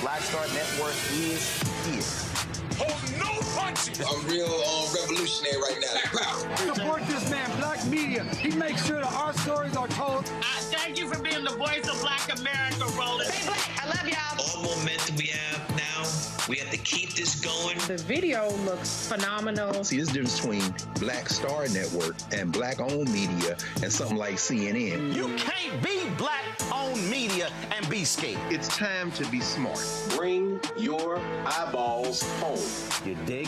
Black Star Network is here. Hold no punches! I'm real revolutionary right now. Support this man, Black Media. He makes sure that our stories are told. Thank you for being the voice of Black America, Roland. Stay black. I love y'all. All momentum we have now, we have to keep this going. The video looks phenomenal. See, this difference between Black Star Network and Black-owned media and something like CNN. You can't be Black-owned media and be scared. It's time to be smart. Bring your eyeballs home. You dig?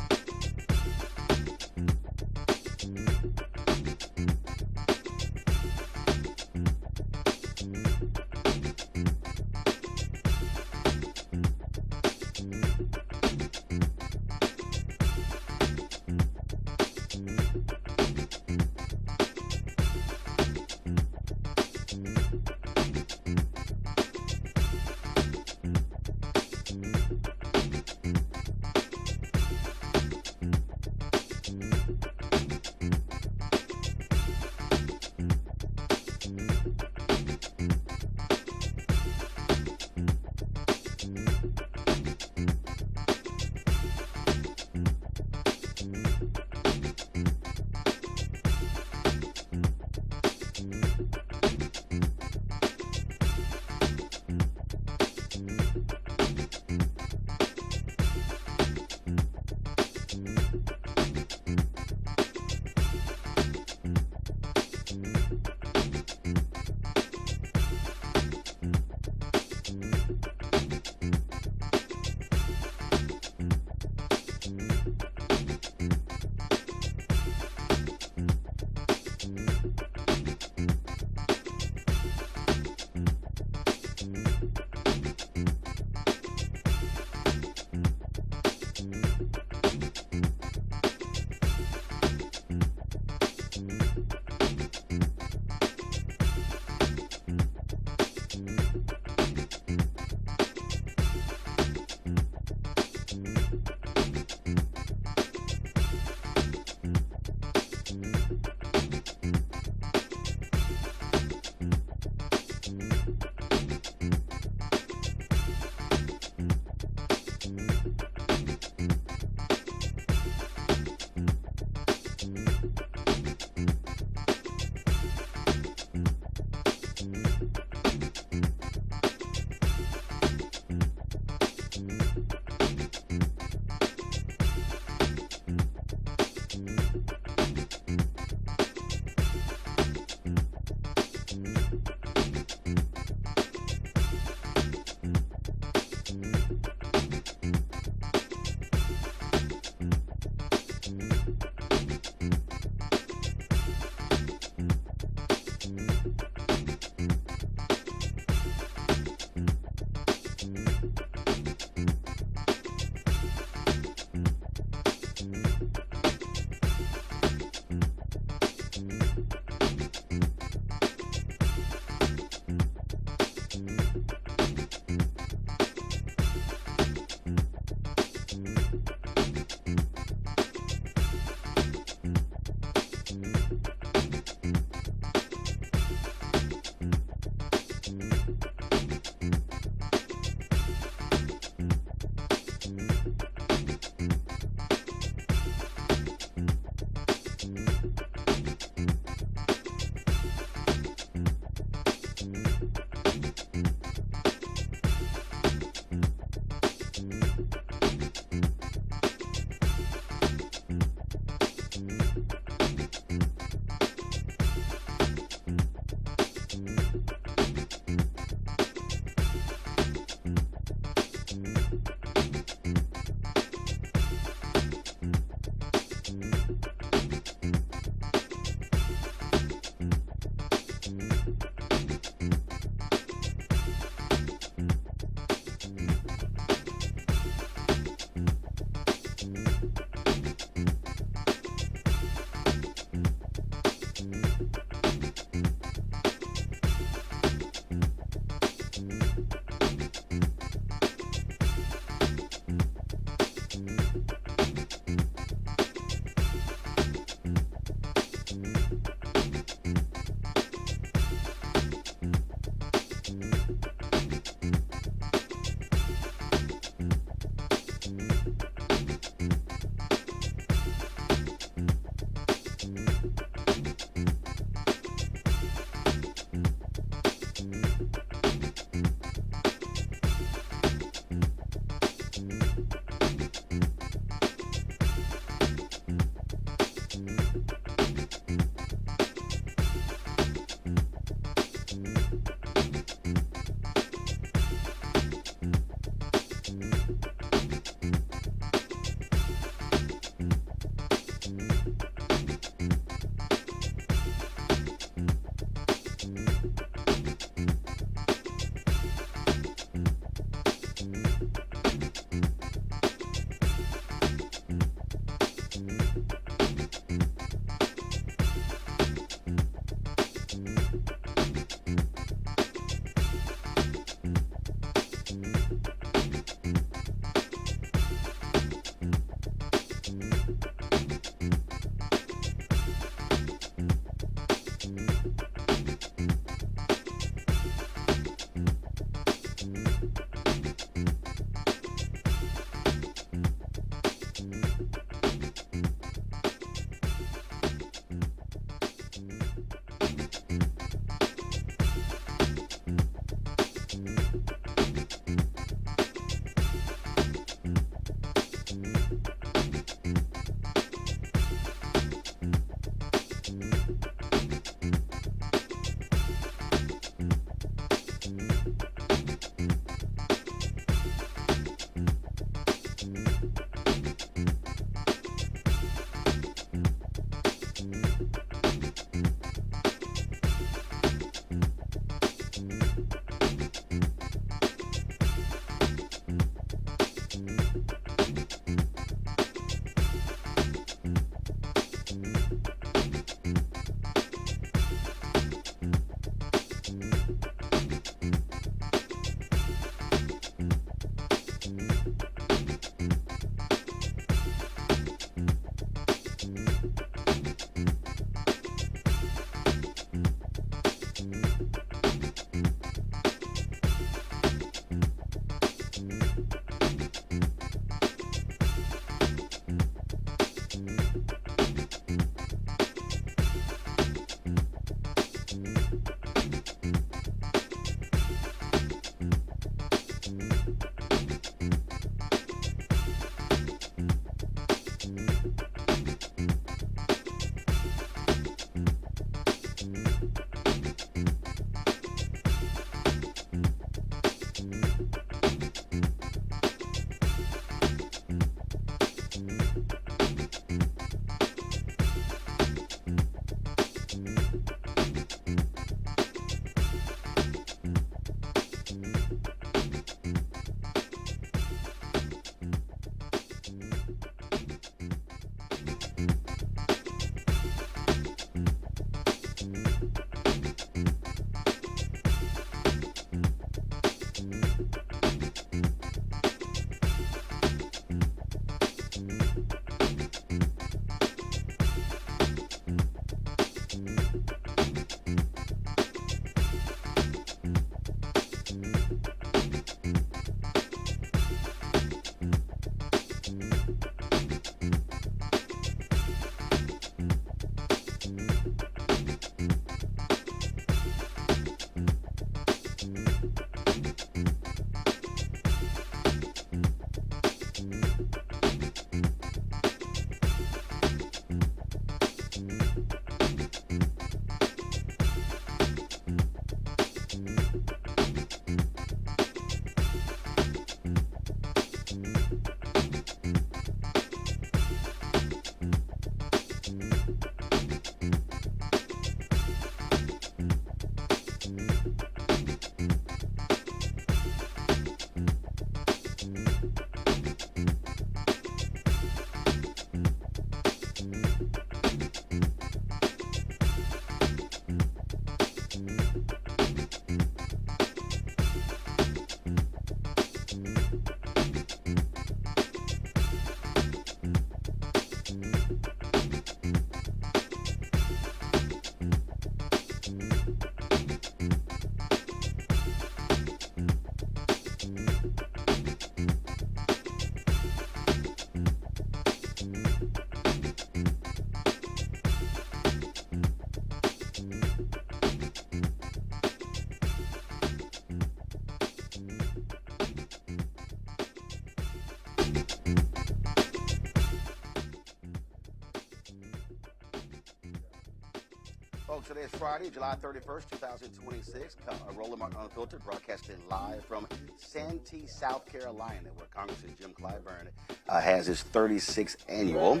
Folks, today is Friday, July 31st, 2026. Roland Martin Unfiltered, broadcasting live from Santee, South Carolina, where Congressman Jim Clyburn has his 36th annual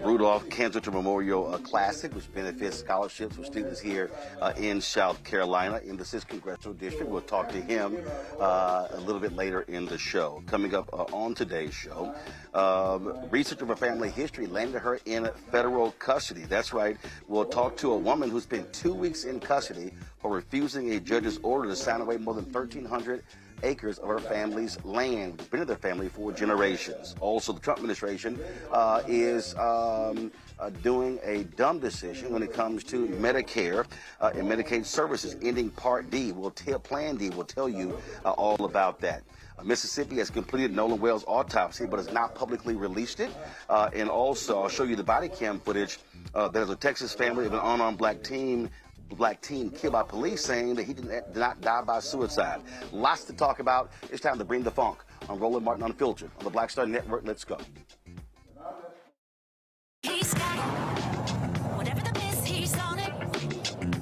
Rudolph Canzater Memorial Classic, which benefits scholarships for students here in South Carolina in the 6th Congressional District. We'll talk to him a little bit later in the show. Coming up on today's show, research of her family history landed her in federal custody. That's right. We'll talk to a woman who spent 2 weeks in custody for refusing a judge's order to sign away more than 1,300 acres of her family's land, which has been in their family for generations. Also, the Trump administration is doing a dumb decision when it comes to Medicare and Medicaid Services, ending Part D. Plan D will tell you all about that. Mississippi has completed Nolan Well's autopsy, but has not publicly released it. And also, I'll show you the body cam footage that is a Texas family of an unarmed black teen killed by police, saying that he did not die by suicide. Lots to talk about. It's time to bring the funk on Roland Martin Unfiltered on the Black Star Network. Let's go. He's got it. Whatever the best, he's on it.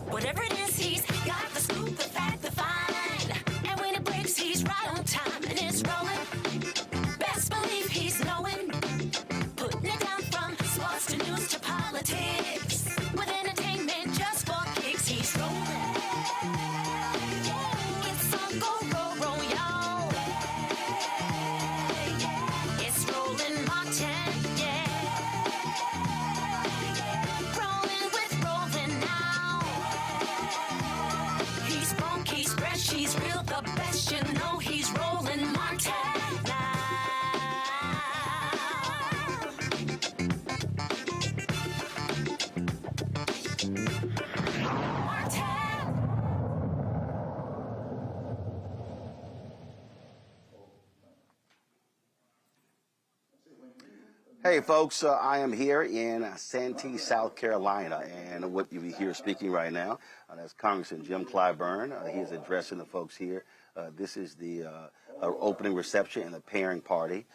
Whatever it is, he's got the scoop, the fact, the find. And when it breaks, he's right on time and it's rolling. Best believe he's knowing. Putting it down from sports to news to politics. With entertainment just for kicks, he's rolling. It's on go, roll, y'all. It's Roland Martin, Rolling with Roland now. He's funky, he's fresh, he's real, the best, you know he's Roland Martin now. Hey, folks, I am here in Santee, South Carolina, and what you hear speaking right now, that's Congressman Jim Clyburn. He is addressing the folks here. This is the opening reception and the pairing party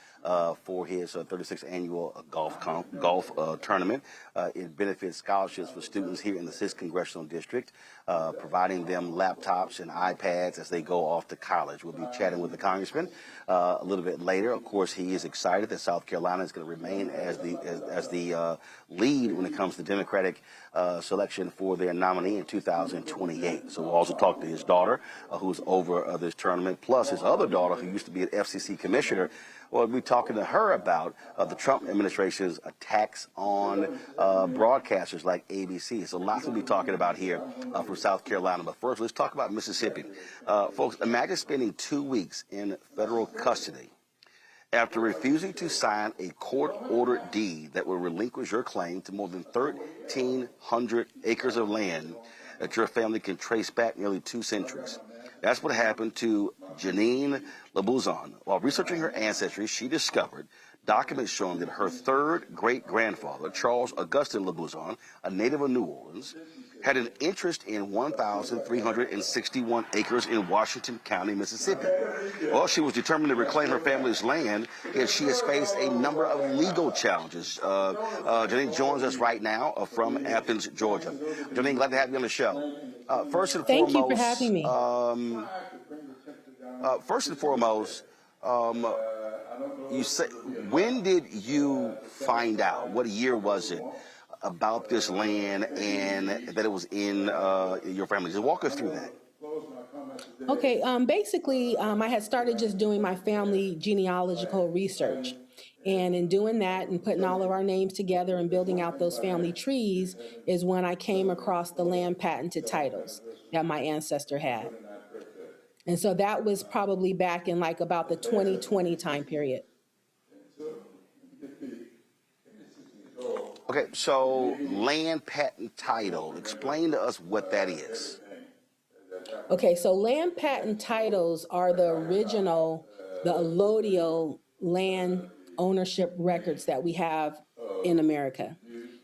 for his 36th annual golf tournament. It benefits scholarships for students here in the 6th Congressional District, providing them laptops and iPads as they go off to college. We'll be chatting with the congressman a little bit later. Of course, he is excited that South Carolina is going to remain as the lead when it comes to Democratic selection for their nominee in 2028. So we'll also talk to his daughter, who's over this tournament, plus his other daughter, who used to be an FCC commissioner. We'll be talking to her about the Trump administration's attacks on broadcasters like ABC. So lots we'll be talking about here from South Carolina. But first, let's talk about Mississippi. Folks, imagine spending 2 weeks in federal custody after refusing to sign a court-ordered deed that will relinquish your claim to more than 1,300 acres of land that your family can trace back nearly 2 centuries. That's what happened to Jennine Labuzan. While researching her ancestry, she discovered documents showing that her third great-grandfather, Charles Augustin Labuzan, a native of New Orleans, had an interest in 1,361 acres in Washington County, Mississippi. Well, she was determined to reclaim her family's land, yet she has faced a number of legal challenges. Jennine joins us right now from Athens, Georgia. Jennine, glad to have you on the show. First and Thank foremost, you for having me. First and foremost, you say, when did you find out? What year was it about this land and that it was in your family? Just walk us through that. Okay, basically, I had started just doing my family genealogical research. And in doing that and putting all of our names together and building out those family trees is when I came across the land patented titles that my ancestor had. And so that was probably back in like about the 2020 time period. Okay, so land patent title. Explain to us what that is. Okay, so land patent titles are the original, the allodial land ownership records that we have in America.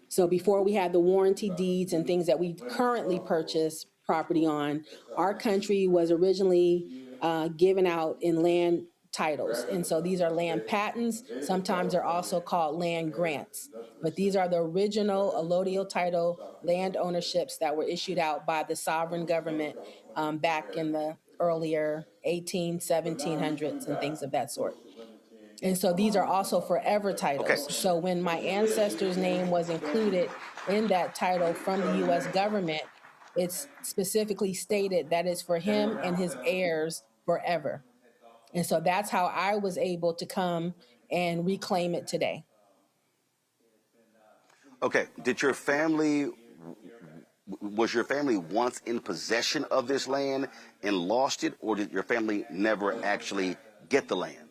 So before we had the warranty deeds and things that we currently purchase property on, our country was originally given out in land titles. And so these are land patents. Sometimes they're also called land grants. But these are the original allodial title land ownerships that were issued out by the sovereign government back in the earlier 1700s and things of that sort. And so these are also forever titles. Okay. So when my ancestor's name was included in that title from the U.S. government, it's specifically stated that it's for him and his heirs forever. And so that's how I was able to come and reclaim it today. Okay, was your family once in possession of this land and lost it, or did your family never actually get the land?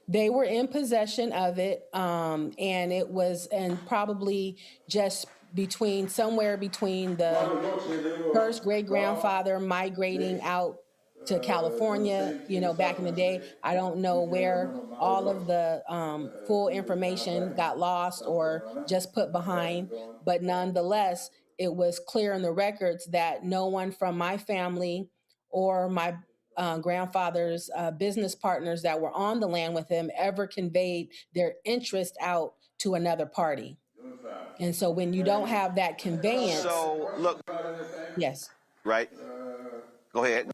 They were in possession of it, and it was, and probably just somewhere between the first great-grandfather migrating out to California, back in the day. I don't know where all of the full information got lost or just put behind, but nonetheless, it was clear in the records that no one from my family or my grandfather's business partners that were on the land with him ever conveyed their interest out to another party. And so when you don't have that conveyance... So, look... Yes. Right? Go ahead.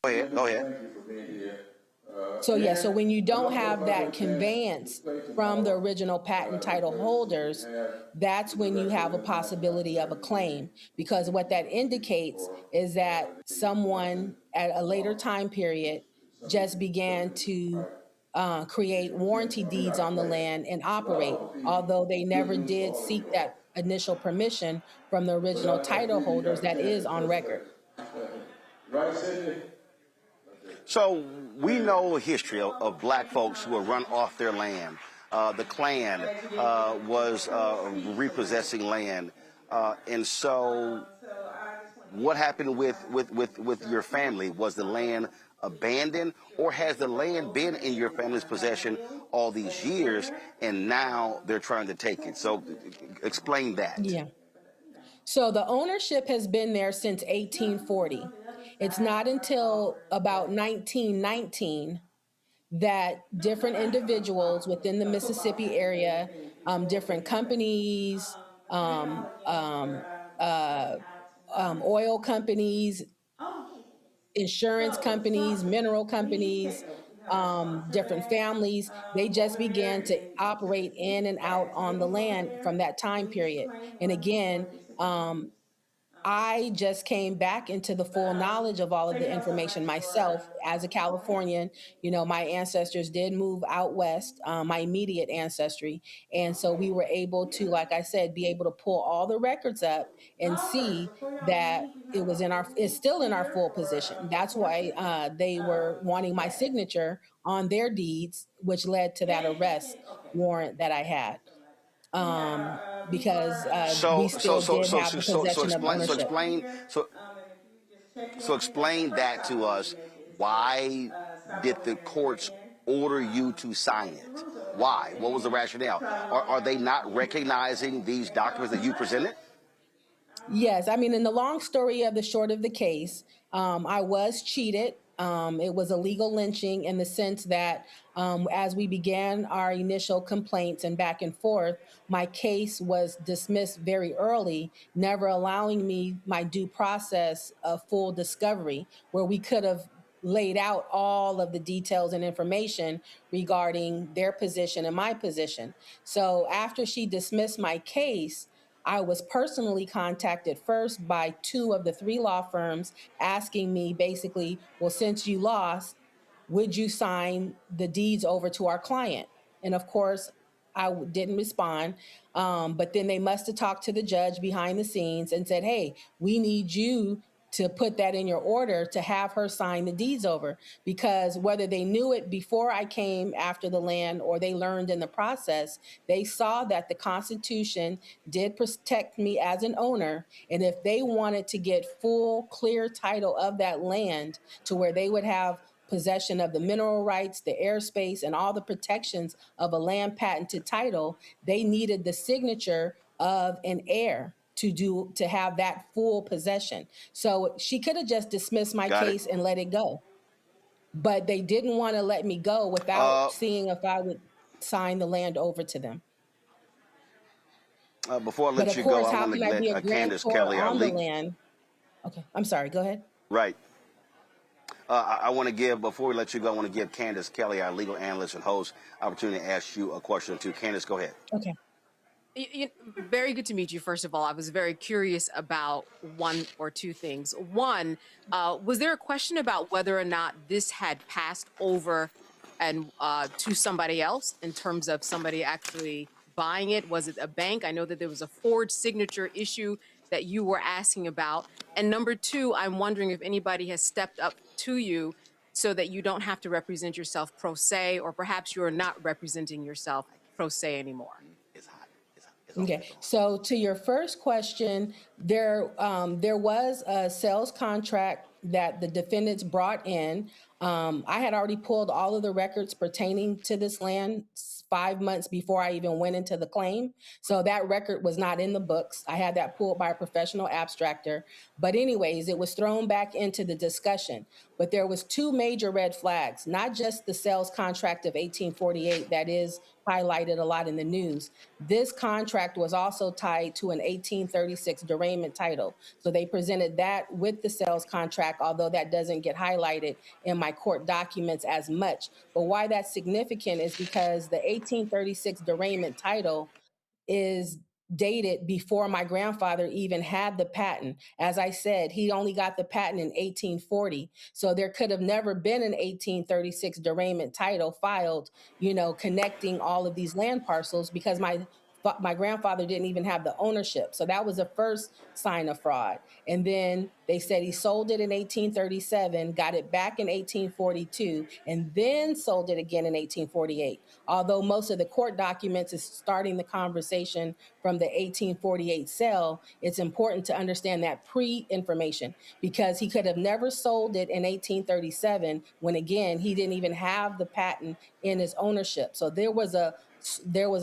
So when you don't have that conveyance from the original patent title holders, that's when you have a possibility of a claim. Because what that indicates is that someone at a later time period just began to create warranty deeds on the land and operate, although they never did seek that initial permission from the original title holders that is on record. So we know a history of black folks who were run off their land. The Klan was repossessing land. And so what happened with your family? Was the land abandoned, or has the land been in your family's possession all these years and now they're trying to take it? So explain that. Yeah. So the ownership has been there since 1840. It's not until about 1919 that different individuals within the Mississippi area, different companies, oil companies, insurance companies, mineral companies, different families, they just began to operate in and out on the land from that time period. And again, I just came back into the full knowledge of all of the information myself as a Californian. My ancestors did move out west, my immediate ancestry. And so we were able to, like I said, be able to pull all the records up and see that it's still in our full position. That's why they were wanting my signature on their deeds, which led to that arrest warrant that I had. Because we still did have the possession of ownership. So explain that to us. Why did the courts order you to sign it? Why? What was the rationale? Are they not recognizing these documents that you presented? Yes. I mean, in the long story of the short of the case, I was cheated. It was a legal lynching in the sense that as we began our initial complaints and back and forth, my case was dismissed very early, never allowing me my due process of full discovery, where we could have laid out all of the details and information regarding their position and my position. So after she dismissed my case, I was personally contacted first by 2 of the 3 law firms asking me basically, well, since you lost, would you sign the deeds over to our client? And of course, I didn't respond. But then they must have talked to the judge behind the scenes and said, hey, we need you to put that in your order to have her sign the deeds over, because whether they knew it before I came after the land or they learned in the process, they saw that the Constitution did protect me as an owner. And if they wanted to get full, clear title of that land to where they would have possession of the mineral rights, the airspace, and all the protections of a land patented title, they needed the signature of an heir to have that full possession. So she could have just dismissed my case and let it go. But they didn't want to let me go without seeing if I would sign the land over to them. Before I let you go, I want to let Candace Kelly, our legal land. Okay, I'm sorry, go ahead. Right. I want to give, before we let you go, I want to give Candace Kelly, our legal analyst and host, opportunity to ask you a question or two. Candace, go ahead. Okay. Very good to meet you, first of all. I was very curious about one or two things. One, was there a question about whether or not this had passed over and to somebody else in terms of somebody actually buying it? Was it a bank? I know that there was a forged signature issue that you were asking about. And number two, I'm wondering if anybody has stepped up to you so that you don't have to represent yourself pro se, or perhaps you're not representing yourself pro se anymore. Okay, so to your first question, there was a sales contract that the defendants brought in. I had already pulled all of the records pertaining to this land 5 months before I even went into the claim. So that record was not in the books. I had that pulled by a professional abstractor. But anyways, it was thrown back into the discussion. But there was two major red flags, not just the sales contract of 1848 that is highlighted a lot in the news. This contract was also tied to an 1836 derangement title. So they presented that with the sales contract, although that doesn't get highlighted in my court documents as much. But why that's significant is because the 1836 derangement title is dated before my grandfather even had the patent. As I said, he only got the patent in 1840. So there could have never been an 1836 derangement title filed, connecting all of these land parcels, because my grandfather didn't even have the ownership. So that was the first sign of fraud. And then they said he sold it in 1837, got it back in 1842, and then sold it again in 1848. Although most of the court documents is starting the conversation from the 1848 sale, it's important to understand that pre-information, because he could have never sold it in 1837 when, again, he didn't even have the patent in his ownership. So there was a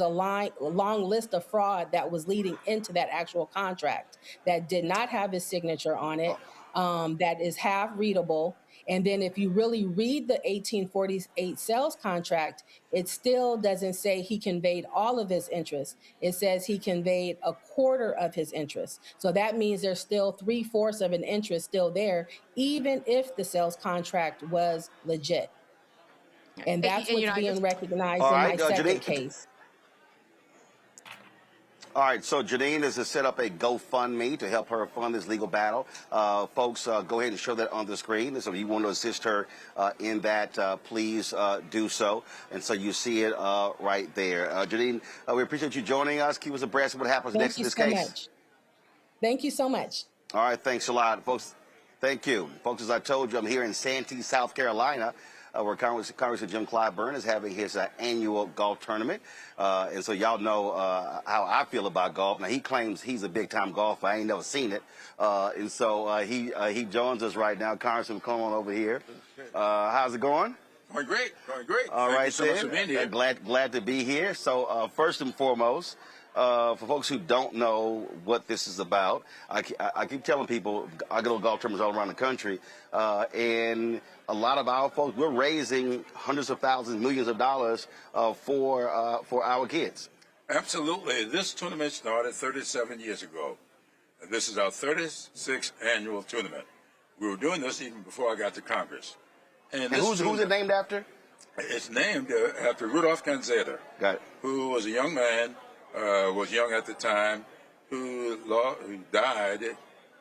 long list of fraud that was leading into that actual contract that did not have his signature on it, that is half readable. And then if you really read the 1848 sales contract, it still doesn't say he conveyed all of his interest. It says he conveyed a quarter of his interest. So that means there's still 3/4 of an interest still there, even if the sales contract was legit. And that's what's being recognized in my second case. All right, so Jennine is to set up a GoFundMe to help her fund this legal battle. Folks, go ahead and show that on the screen. So if you want to assist her in that, please do so. And so you see it right there. Jennine, we appreciate you joining us. Keep us abreast of what happens next in this case. Much. Thank you so much. All right, thanks a lot, folks. Thank you. Folks, as I told you, I'm here in Santee, South Carolina, where Congressman Jim Clyburn is having his annual golf tournament. And so y'all know how I feel about golf. Now, he claims he's a big-time golfer. I ain't never seen it. And so he joins us right now. Congressman, come on over here. How's it going? Going great. Going great. All Thank right, you so much for being here. Glad to be here. So first and foremost, for folks who don't know what this is about, I keep telling people I go to golf tournaments all around the country, and a lot of our folks, we're raising hundreds of thousands, millions of dollars for our kids. Absolutely. This tournament started 37 years ago. This is our 36th annual tournament. We were doing this even before I got to Congress. And who's it named after? It's named after Rudolph Canzater, who was a young man, was young at the time, who died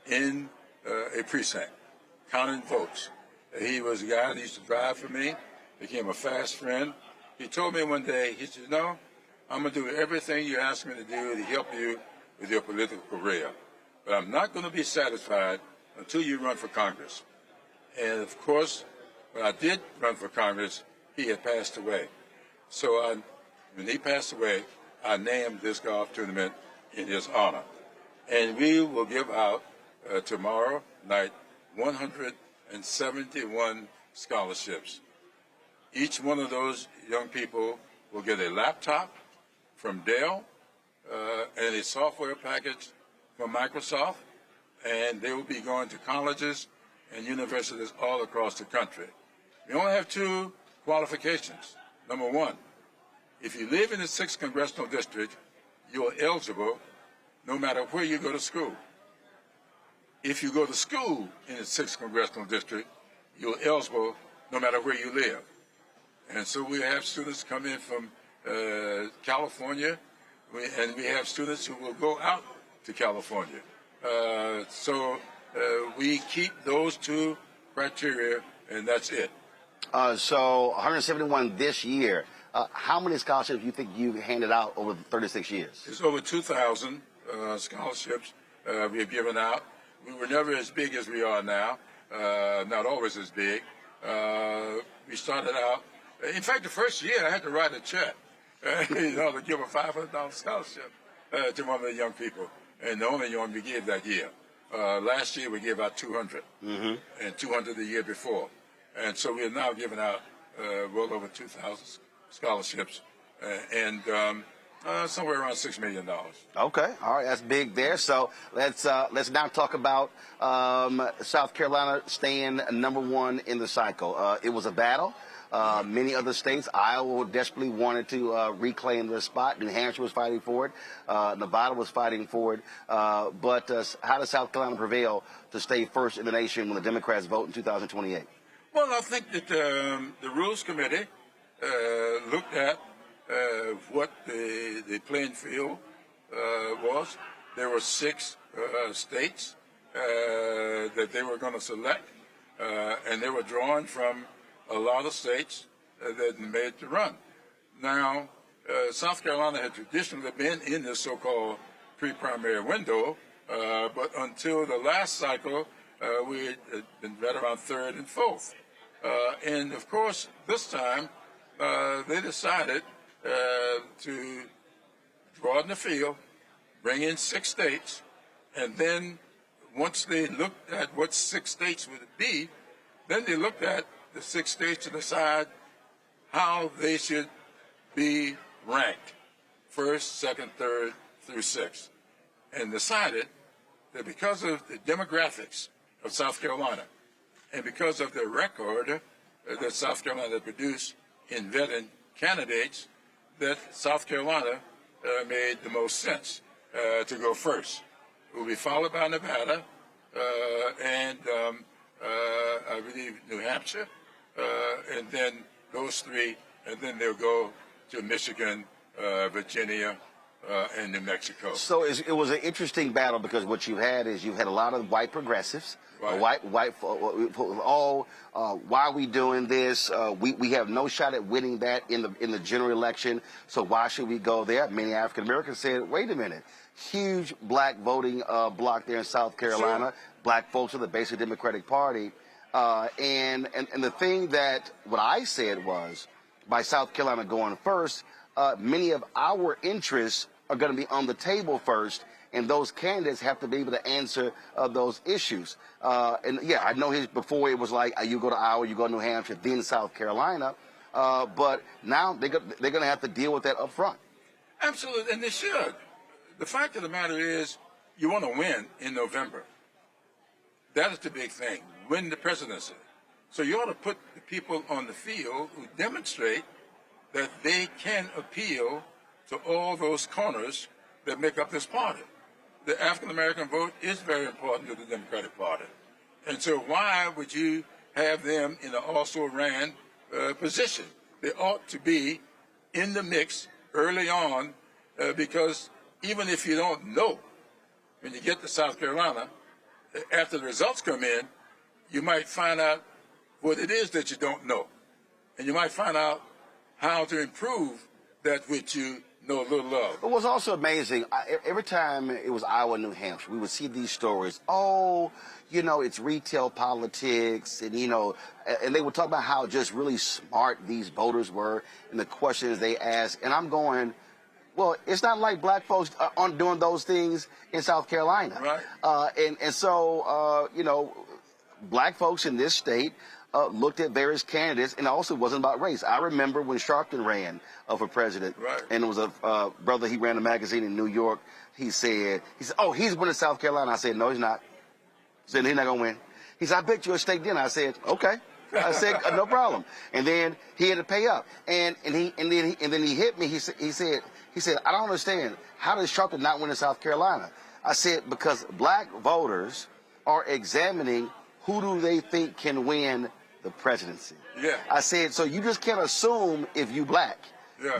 in a precinct, counting votes. He was a guy that used to drive for me, became a fast friend. He told me one day, he said, "No, I'm going to do everything you ask me to do to help you with your political career. But I'm not going to be satisfied until you run for Congress. And of course, when I did run for Congress, he had passed away. So when he passed away, I named this golf tournament in his honor. And we will give out tomorrow night 171 scholarships. Each one of those young people will get a laptop from Dell and a software package from Microsoft, and they will be going to colleges and universities all across the country. We only have 2 qualifications. Number 1, if you live in the 6th Congressional District, you're eligible no matter where you go to school. If you go to school in the 6th Congressional District, you're eligible no matter where you live. And so we have students come in from California, and we have students who will go out to California. So we keep those 2 criteria, and that's it. So 171 this year. How many scholarships do you think you've handed out over 36 years? It's over 2,000 scholarships we have given out. We were never as big as we are now, not always as big. We started out, in fact, the first year I had to write a check, to give a $500 scholarship to one of the young people, and the only one we gave that year. Last year we gave out 200, and 200 the year before. And so we are now giving out well over 2,000 scholarships, and somewhere around $6 million. Okay, all right, that's big there. So let's now talk about South Carolina staying #1 in the cycle. It was a battle. Many other states, Iowa desperately wanted to reclaim their spot. New Hampshire was fighting for it. Nevada was fighting for it. But how does South Carolina prevail to stay first in the nation when the Democrats vote in 2028? Well, I think that the Rules Committee looked at what the playing field was. There were 6 states that they were going to select, and they were drawn from a lot of states that made the run. Now, South Carolina had traditionally been in this so-called pre-primary window, but until the last cycle, we had been right around 3rd and 4th. And of course, this time, they decided to broaden the field, bring in 6 states, and then once they looked at what 6 states would be, then they looked at the 6 states to decide how they should be ranked, 1st, 2nd, 3rd, through 6th, and decided that because of the demographics of South Carolina and because of the record that South Carolina produced in vetting candidates, that South Carolina made the most sense to go first. It will be followed by Nevada and I believe New Hampshire, and then those 3, and then they'll go to Michigan, Virginia, and New Mexico. So it was an interesting battle because what you had is you had a lot of white progressives, right. Why are we doing this? We have no shot at winning that in the general election. So why should we go there? Many African Americans said, wait a minute, huge black voting block there in South Carolina. Sure. Black folks are the basic Democratic Party, and the thing that what I said was, by South Carolina going first, many of our interests are going to be on the table first, and those candidates have to be able to answer those issues. And yeah, I know before it was like you go to Iowa, you go to New Hampshire, then South Carolina, but now they're going to have to deal with that up front. Absolutely, and they should. The fact of the matter is, you want to win in November. That is the big thing, win the presidency. So you ought to put the people on the field who demonstrate that they can appeal to all those corners that make up this party. The African-American vote is very important to the Democratic Party. And so why would you have them in an also-ran position? They ought to be in the mix early on because even if you don't know, when you get to South Carolina, after the results come in, you might find out what it is that you don't know. And you might find out how to improve that which you know a little love. It was also amazing. Every time it was Iowa, New Hampshire, we would see these stories. Oh, you know, it's retail politics, and, you know, and they would talk about how just really smart these voters were and the questions they asked. And I'm going, well, it's not like black folks aren't doing those things in South Carolina. Right. And so, you know, black folks in this state looked at various candidates, and also wasn't about race. I remember when Sharpton ran for president, right, and it was a brother, he ran a magazine in New York. He said, oh, he's winning South Carolina. I said, no, he's not. He said, he's not going to win. He said, I bet you a steak dinner. I said, okay. I said, no problem. And then he had to pay up. And then he hit me. He said, I don't understand. How does Sharpton not win in South Carolina? I said, because black voters are examining who do they think can win the presidency. Yeah. I said, so you just can't assume if you black,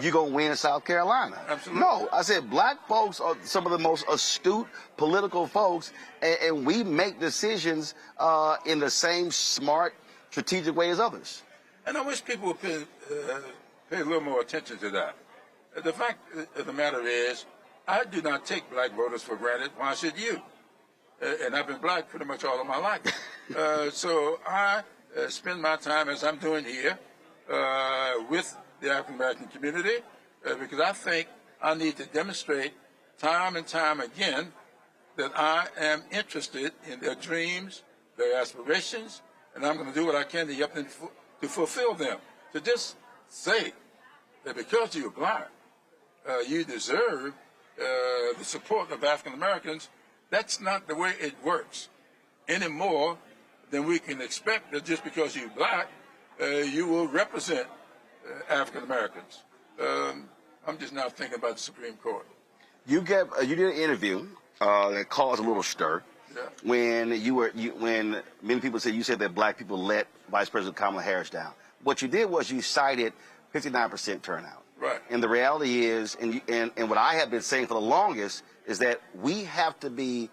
you're going to win in South Carolina. Absolutely. No, I said black folks are some of the most astute political folks, and we make decisions in the same smart, strategic way as others. And I wish people would pay a little more attention to that. The fact of the matter is, I do not take black voters for granted. Why should you? And I've been black pretty much all of my life. So I spend my time, as I'm doing here, with the African American community, because I think I need to demonstrate time and time again that I am interested in their dreams, their aspirations, and I'm going to do what I can to help them to fulfill them. To just say that because you're black, you deserve the support of African Americans, that's not the way it works any more than we can expect that just because you're black, you will represent African Americans. I'm just now thinking about the Supreme Court. You did an interview that caused a little stir. Yeah. When many people said, you said that black people let Vice President Kamala Harris down. What you did was you cited 59% turnout. Right. And the reality is, and what I have been saying for the longest, is that we have to be,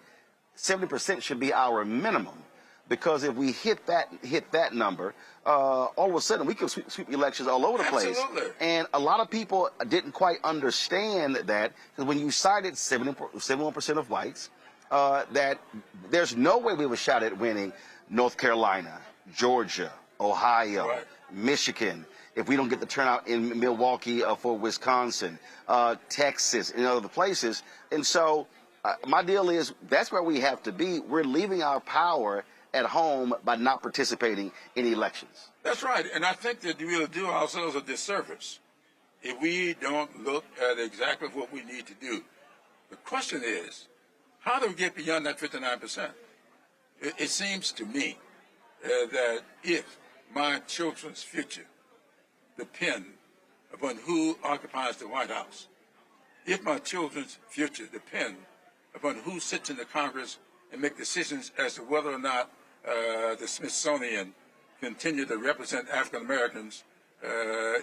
70% should be our minimum. Because if we hit that number, all of a sudden we can sweep elections all over the place. Absolutely. And a lot of people didn't quite understand that, because when you cited 71% of whites, that there's no way we have a shot at winning North Carolina, Georgia, Ohio, right, Michigan, if we don't get the turnout in Milwaukee for Wisconsin, Texas, and other places. And so my deal is, that's where we have to be. We're leaving our power at home by not participating in elections. That's right. And I think that we'll do ourselves a disservice if we don't look at exactly what we need to do. The question is, how do we get beyond that 59%? It seems to me that if my children's future depend upon who occupies the White House, if my children's future depend upon who sits in the Congress and make decisions as to whether or not the Smithsonian continue to represent African Americans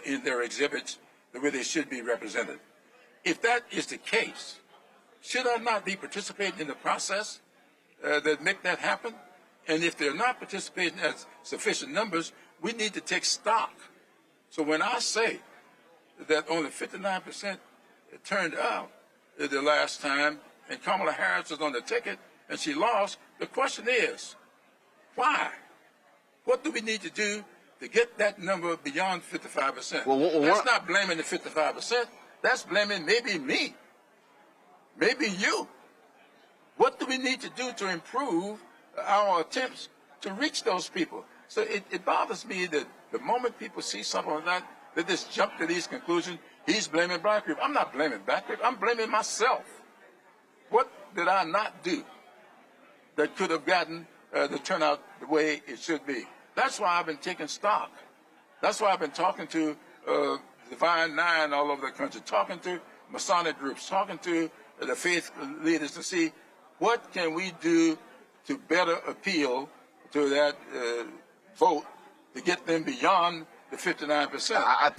in their exhibits the way they should be represented. If that is the case, should I not be participating in the process that make that happen? And if they're not participating at sufficient numbers, we need to take stock. So when I say that only 59% turned out the last time, and Kamala Harris was on the ticket and she lost, the question is, why? What do we need to do to get that number beyond 55%? That's not blaming the 55%. That's blaming maybe me, maybe you. What do we need to do to improve our attempts to reach those people? So it bothers me that the moment people see something like that, they just jump to these conclusions. He's blaming black people. I'm not blaming black people. I'm blaming myself. What did I not do that could have gotten the turnout the way it should be? That's why I've been taking stock. That's why I've been talking to Divine Nine all over the country, talking to Masonic groups, talking to the faith leaders to see what can we do to better appeal to that vote to get them beyond the 59%. I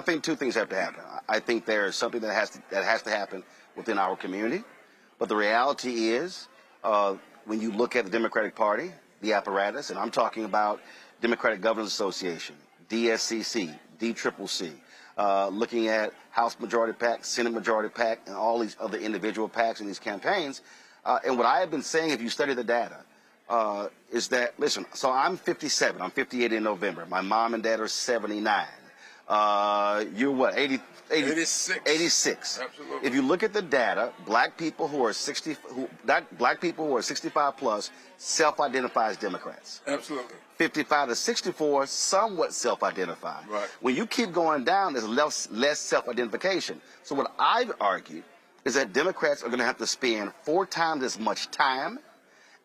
think two things have to happen. I think there is something that has to happen within our community, but the reality is, when you look at the Democratic Party, the apparatus, and I'm talking about Democratic Governors Association, DSCC, DCCC, looking at House Majority PAC, Senate Majority PAC, and all these other individual PACs in these campaigns. And what I have been saying, if you study the data, is that, listen, so I'm 57. I'm 58 in November. My mom and dad are 79. You're what, 86. 86. Absolutely. If you look at the data, black people who are 65 plus self-identify as Democrats. Absolutely. 55 to 64 somewhat self-identify. Right. When you keep going down, there's less self-identification. So what I've argued is that Democrats are going to have to spend 4 times as much time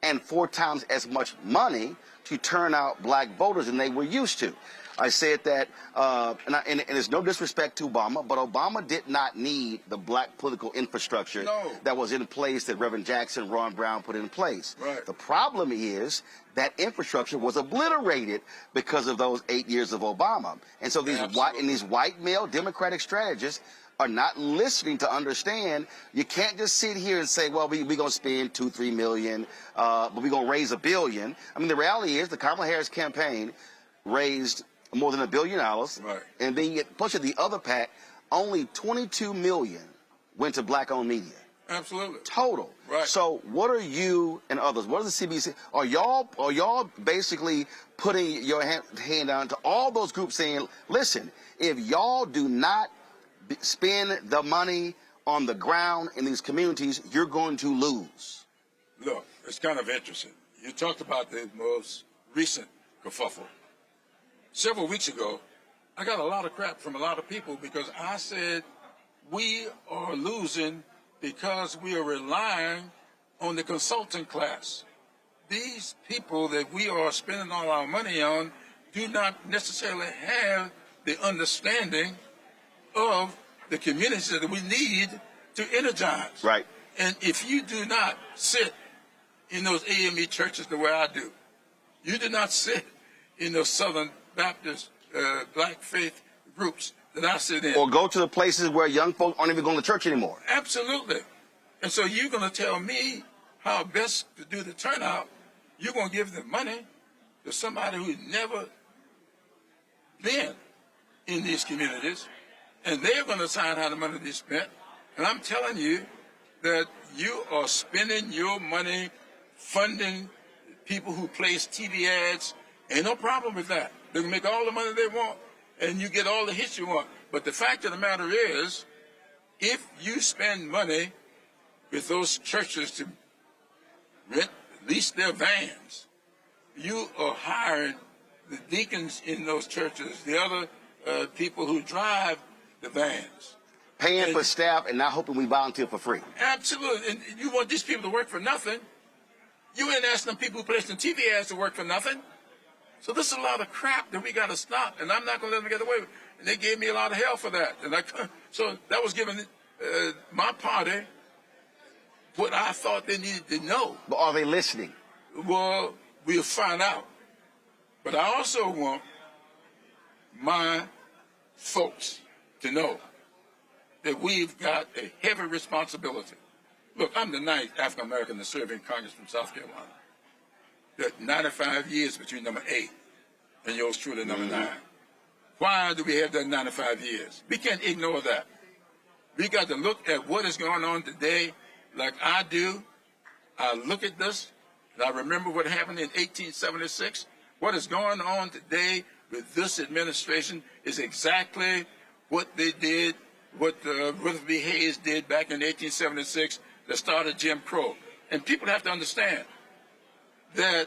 and 4 times as much money to turn out black voters than they were used to. I said that, and it's no disrespect to Obama, but Obama did not need the black political infrastructure that was in place that Reverend Jackson, Ron Brown put in place. Right. The problem is that infrastructure was obliterated because of those 8 years of Obama. And so these white male Democratic strategists are not listening to understand you can't just sit here and say, well, we're going to spend $2-3 million, but we're going to raise $1 billion. I mean, the reality is the Kamala Harris campaign raised more than $1 billion, right. And then push it the other PAC, only $22 million went to black-owned media. Absolutely. Total. Right. So what are you and others, what is the CBC, are y'all basically putting your hand down to all those groups saying, listen, if y'all do not spend the money on the ground in these communities, you're going to lose? Look, it's kind of interesting. You talked about the most recent kerfuffle. Several weeks ago, I got a lot of crap from a lot of people because I said we are losing because we are relying on the consultant class. These people that we are spending all our money on do not necessarily have the understanding of the communities that we need to energize. Right. And if you do not sit in those AME churches the way I do, you do not sit in those Southern Baptist black faith groups that I sit in. Or go to the places where young folks aren't even going to church anymore. Absolutely. And so you're going to tell me how best to do the turnout. You're going to give the money to somebody who's never been in these communities, and they're going to decide how the money is spent. And I'm telling you that you are spending your money funding people who place TV ads. Ain't no problem with that. They can make all the money they want, and you get all the hits you want. But the fact of the matter is, if you spend money with those churches to lease their vans, you are hiring the deacons in those churches, the other people who drive the vans. Paying for staff and not hoping we volunteer for free. Absolutely. And you want these people to work for nothing. You ain't asking them people who place in TV ads to work for nothing. So this is a lot of crap that we got to stop, and I'm not going to let them get away with it. And they gave me a lot of hell for that. And so that was giving my party what I thought they needed to know. But are they listening? Well, we'll find out. But I also want my folks to know that we've got a heavy responsibility. Look, I'm the 9th African American to serve in Congress from South Carolina. That 95 years between number 8 and yours truly, number 9. Why do we have that 95 years? We can't ignore that. We got to look at what is going on today like I do. I look at this, and I remember what happened in 1876. What is going on today with this administration is exactly what they did, what Rutherford B. Hayes did back in 1876 that started Jim Crow. And people have to understand that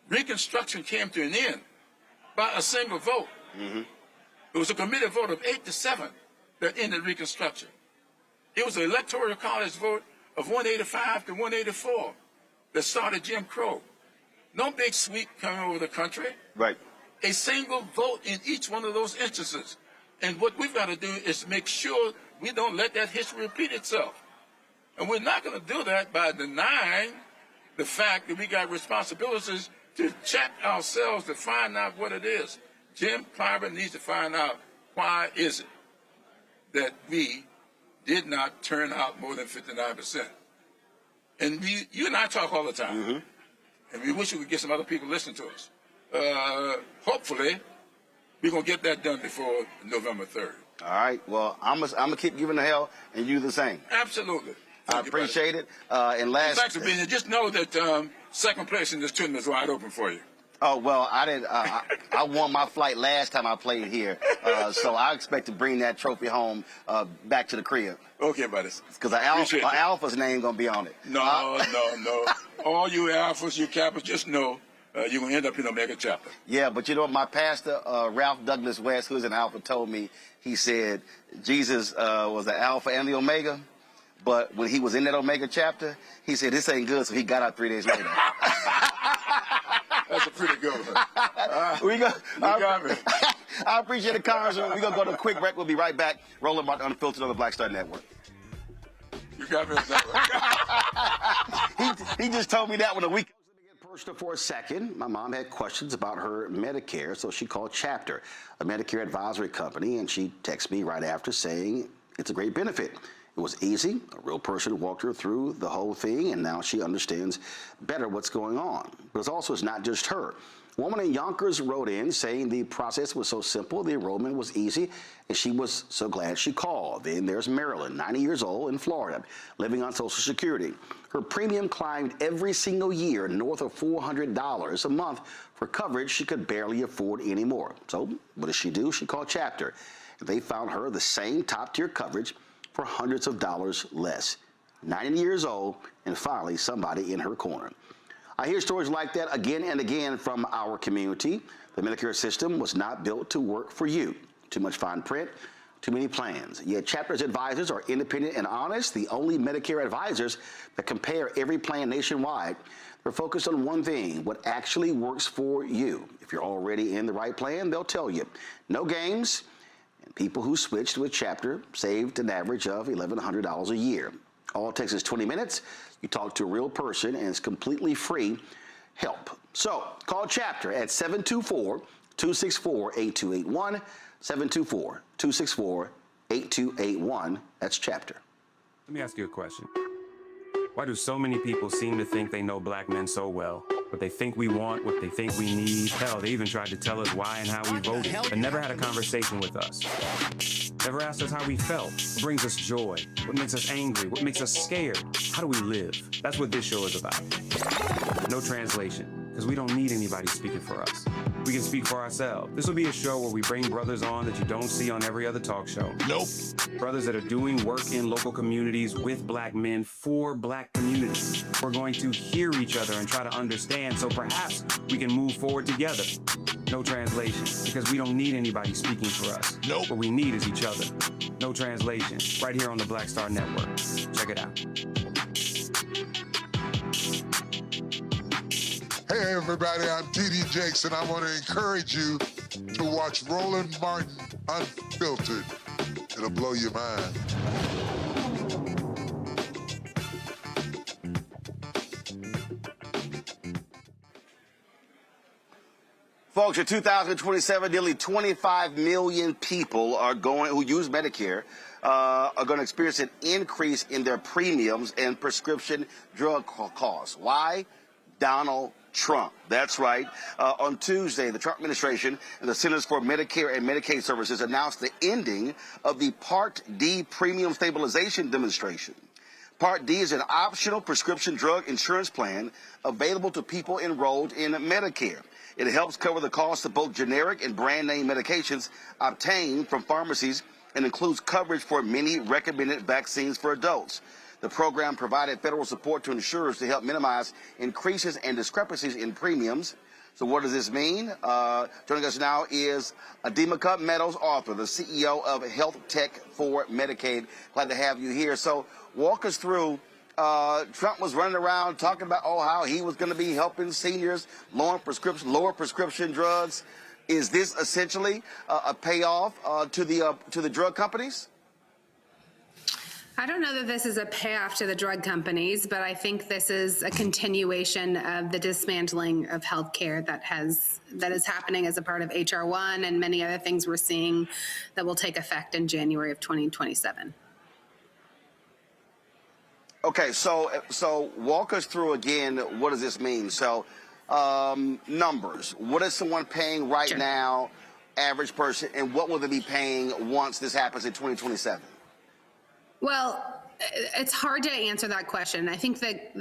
Reconstruction came to an end by a single vote. It was a committee vote of 8-7 that ended Reconstruction. It was an electoral college vote of 185 to 184 that started Jim Crow. No big sweep coming over the country. Right. A single vote in each one of those instances. And what we've got to do is make sure we don't let that history repeat itself. And we're not going to do that by denying the fact that we got responsibilities to check ourselves to find out what it is. Jim Clyburn needs to find out why is it that we did not turn out more than 59%. And you and I talk all the time, and we wish we could get some other people listening to us. Hopefully, we're going to get that done before November 3rd. All right. Well, I'm gonna keep giving the hell, and you the same. Absolutely. I appreciate it. And last. Thanks for being here. Just know that second place in this tournament is wide open for you. Oh, well, I didn't. I won my flight last time I played here, so I expect to bring that trophy home back to the crib. Okay, buddy. Because an alpha's name gonna be on it. No. All you alphas, you kappas, just know you're gonna end up in Omega chapter. Yeah, but you know what? My pastor, Ralph Douglas West, who's an alpha, told me. He said Jesus was the alpha and the omega, but when he was in that Omega chapter, he said this ain't good, so he got out 3 days later. That's a pretty good one. I appreciate it, Congressman. We're going to go to a quick break. We'll be right back. Roland Martin Unfiltered on the Black Star Network. You got me. He just told me that one a week ago. Let me get personal for a second. My mom had questions about her Medicare, so she called Chapter, a Medicare advisory company, and she texted me right after saying it's a great benefit. It was easy. A real person walked her through the whole thing, and now she understands better what's going on. But it's not just her. A woman in Yonkers wrote in saying the process was so simple, the enrollment was easy, and she was so glad she called. Then there's Marilyn, 90 years old, in Florida, living on Social Security. Her premium climbed every single year north of $400 a month for coverage she could barely afford anymore. So what does she do? She called Chapter, and they found her the same top-tier coverage for hundreds of dollars less. 90 years old, and finally somebody in her corner. I hear stories like that again and again from our community. The Medicare system was not built to work for you. Too much fine print, too many plans. Yet Chapter's advisors are independent and honest, the only Medicare advisors that compare every plan nationwide. They're focused on one thing, what actually works for you. If you're already in the right plan, they'll tell you. No games. And people who switched with Chapter saved an average of $1,100 a year. All it takes is 20 minutes. You talk to a real person, and it's completely free help. So call Chapter at 724-264-8281, 724-264-8281. That's Chapter. Let me ask you a question. Why do so many people seem to think they know black men so well? What they think we want, what they think we need. Hell, they even tried to tell us why and how we voted, but never had a conversation with us. Never asked us how we felt, what brings us joy, what makes us angry, what makes us scared. How do we live? That's what this show is about. No translation, because we don't need anybody speaking for us. We can speak for ourselves. This will be a show where we bring brothers on that you don't see on every other talk show. Nope. Brothers that are doing work in local communities with black men for black communities. We're going to hear each other and try to understand, so perhaps we can move forward together. No translation, because we don't need anybody speaking for us. Nope. What we need is each other. No translation, right here on the Black Star Network. Check it out. Hey everybody, I'm T.D. Jakes, and I want to encourage you to watch Roland Martin Unfiltered. It'll blow your mind. Folks, in 2027, nearly 25 million people who use Medicare are going to experience an increase in their premiums and prescription drug costs. Why? Donald Trump. That's right. On Tuesday, the Trump administration and the Centers for Medicare and Medicaid Services announced the ending of the Part D Premium Stabilization Demonstration. Part D is an optional prescription drug insurance plan available to people enrolled in Medicare. It helps cover the cost of both generic and brand name medications obtained from pharmacies and includes coverage for many recommended vaccines for adults. The program provided federal support to insurers to help minimize increases and discrepancies in premiums. So what does this mean? Joining us now is Ademeka Meadows, author, the CEO of Health Tech for Medicaid. Glad to have you here. So walk us through. Trump was running around talking about how he was going to be helping seniors lower prescription drugs. Is this essentially a payoff to the drug companies? I don't know that this is a payoff to the drug companies, but I think this is a continuation of the dismantling of healthcare that is happening as a part of HR 1 and many other things we're seeing that will take effect in January of 2027. Okay, so walk us through again. What does this mean? So numbers. What is someone paying right now average person, and what will they be paying once this happens in 2027? Well, it's hard to answer that question. I think that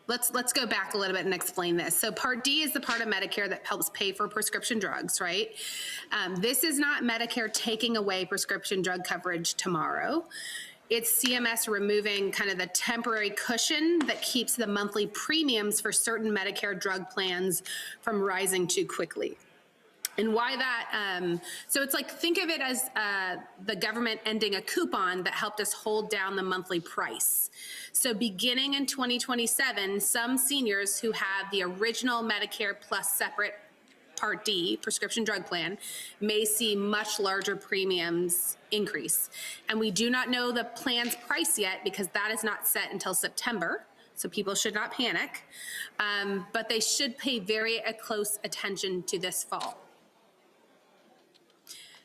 let's go back a little bit and explain this. So Part D is the part of Medicare that helps pay for prescription drugs, right? This is not Medicare taking away prescription drug coverage tomorrow. It's CMS removing kind of the temporary cushion that keeps the monthly premiums for certain Medicare drug plans from rising too quickly. And why that, so it's like, think of it as the government ending a coupon that helped us hold down the monthly price. So beginning in 2027, some seniors who have the original Medicare plus separate Part D prescription drug plan may see much larger premiums increase. And we do not know the plan's price yet because that is not set until September. So people should not panic, but they should pay very close attention to this fall.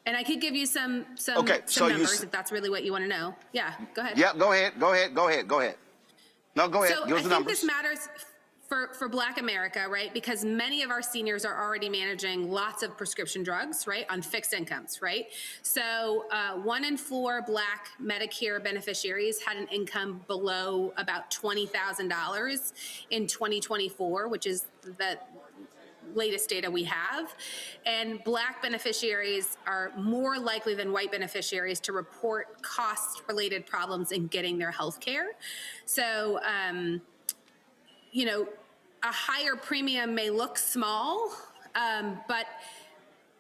And I could give you some numbers if that's really what you want to know. Yeah, go ahead. Yeah, go ahead. No, go ahead. So Give us the numbers. I think this matters for Black America, right? Because many of our seniors are already managing lots of prescription drugs, right, on fixed incomes, right? So 1 in 4 Black Medicare beneficiaries had an income below about $20,000 in 2024, which is the latest data we have. And Black beneficiaries are more likely than white beneficiaries to report cost-related problems in getting their health care. So, you know, a higher premium may look small, but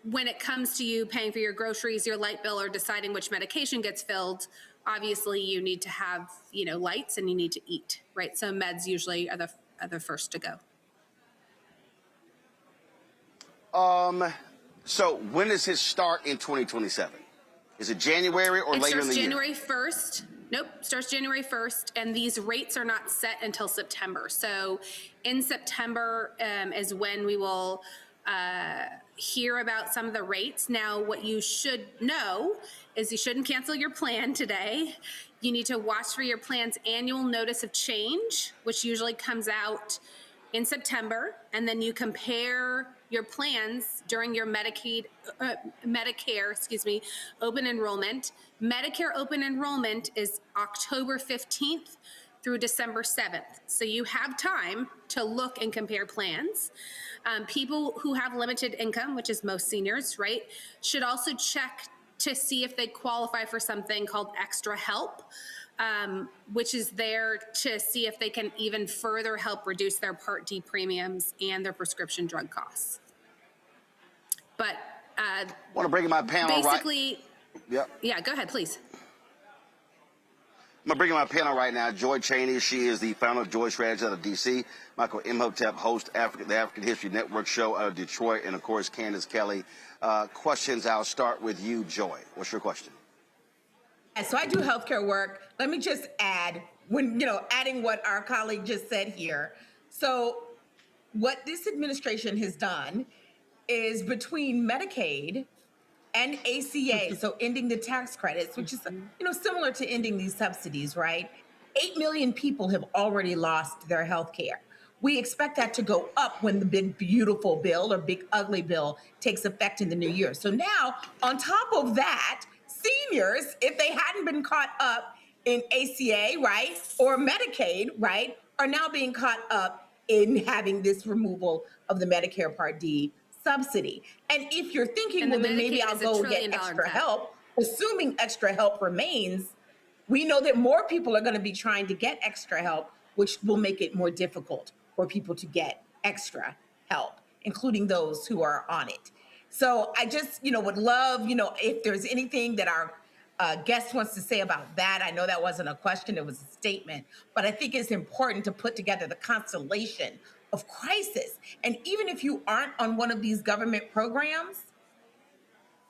when it comes to you paying for your groceries, your light bill, or deciding which medication gets filled, obviously you need to have, you know, lights and you need to eat, right? So meds usually are the first to go. So when does his start in 2027? Is it January or later in the year? January 1st. Nope, starts January 1st, and these rates are not set until September. So in September is when we will hear about some of the rates. Now, what you should know is you shouldn't cancel your plan today. You need to watch for your plan's annual notice of change, which usually comes out in September, and then you compare your plans during your Medicare open enrollment. Medicare open enrollment is October 15th through December 7th. So you have time to look and compare plans. People who have limited income, which is most seniors, right, should also check to see if they qualify for something called extra help, which is there to see if they can even further help reduce their Part D premiums and their prescription drug costs. But I want to bring in my panel basically, Yep. Yeah, go ahead, please. I'm going to bring in my panel right now. Joy Chaney, she is the founder of Joy Strategies out of D.C. Michael Imhotep, host the African History Network show out of Detroit. And, of course, Candace Kelly. Questions, I'll start with you, Joy. What's your question? So I do healthcare work. Let me just add, adding what our colleague just said here. So what this administration has done is between Medicaid and ACA, so ending the tax credits, which is, similar to ending these subsidies, right? 8 million people have already lost their health care. We expect that to go up when the big, beautiful bill or big, ugly bill takes effect in the new year. So now, on top of that, seniors, if they hadn't been caught up in ACA, right, or Medicaid, right, are now being caught up in having this removal of the Medicare Part D subsidy. And if you're thinking, well, then maybe I'll go get extra help, assuming extra help remains, we know that more people are going to be trying to get extra help, which will make it more difficult for people to get extra help, including those who are on it. So I just, would love, if there's anything that our guest wants to say about that. I know that wasn't a question, it was a statement, but I think it's important to put together the constellation of crisis. And even if you aren't on one of these government programs,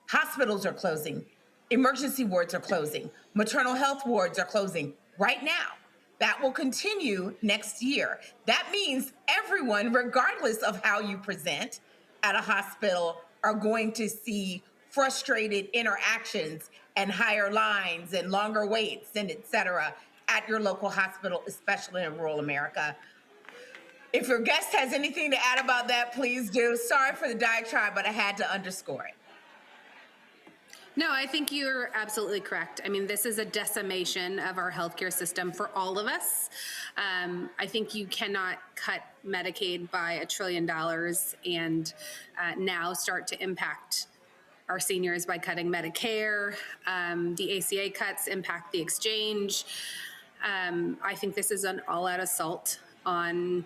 hospitals are closing, emergency wards are closing, maternal health wards are closing right now. That will continue next year. That means everyone, regardless of how you present at a hospital, are going to see frustrated interactions and higher lines and longer waits and et cetera at your local hospital, especially in rural America. If your guest has anything to add about that, please do. Sorry for the diatribe, but I had to underscore it. No, I think you're absolutely correct. I mean, this is a decimation of our healthcare system for all of us. I think you cannot cut Medicaid by $1 trillion and now start to impact our seniors by cutting Medicare. The ACA cuts impact the exchange. I think this is an all-out assault on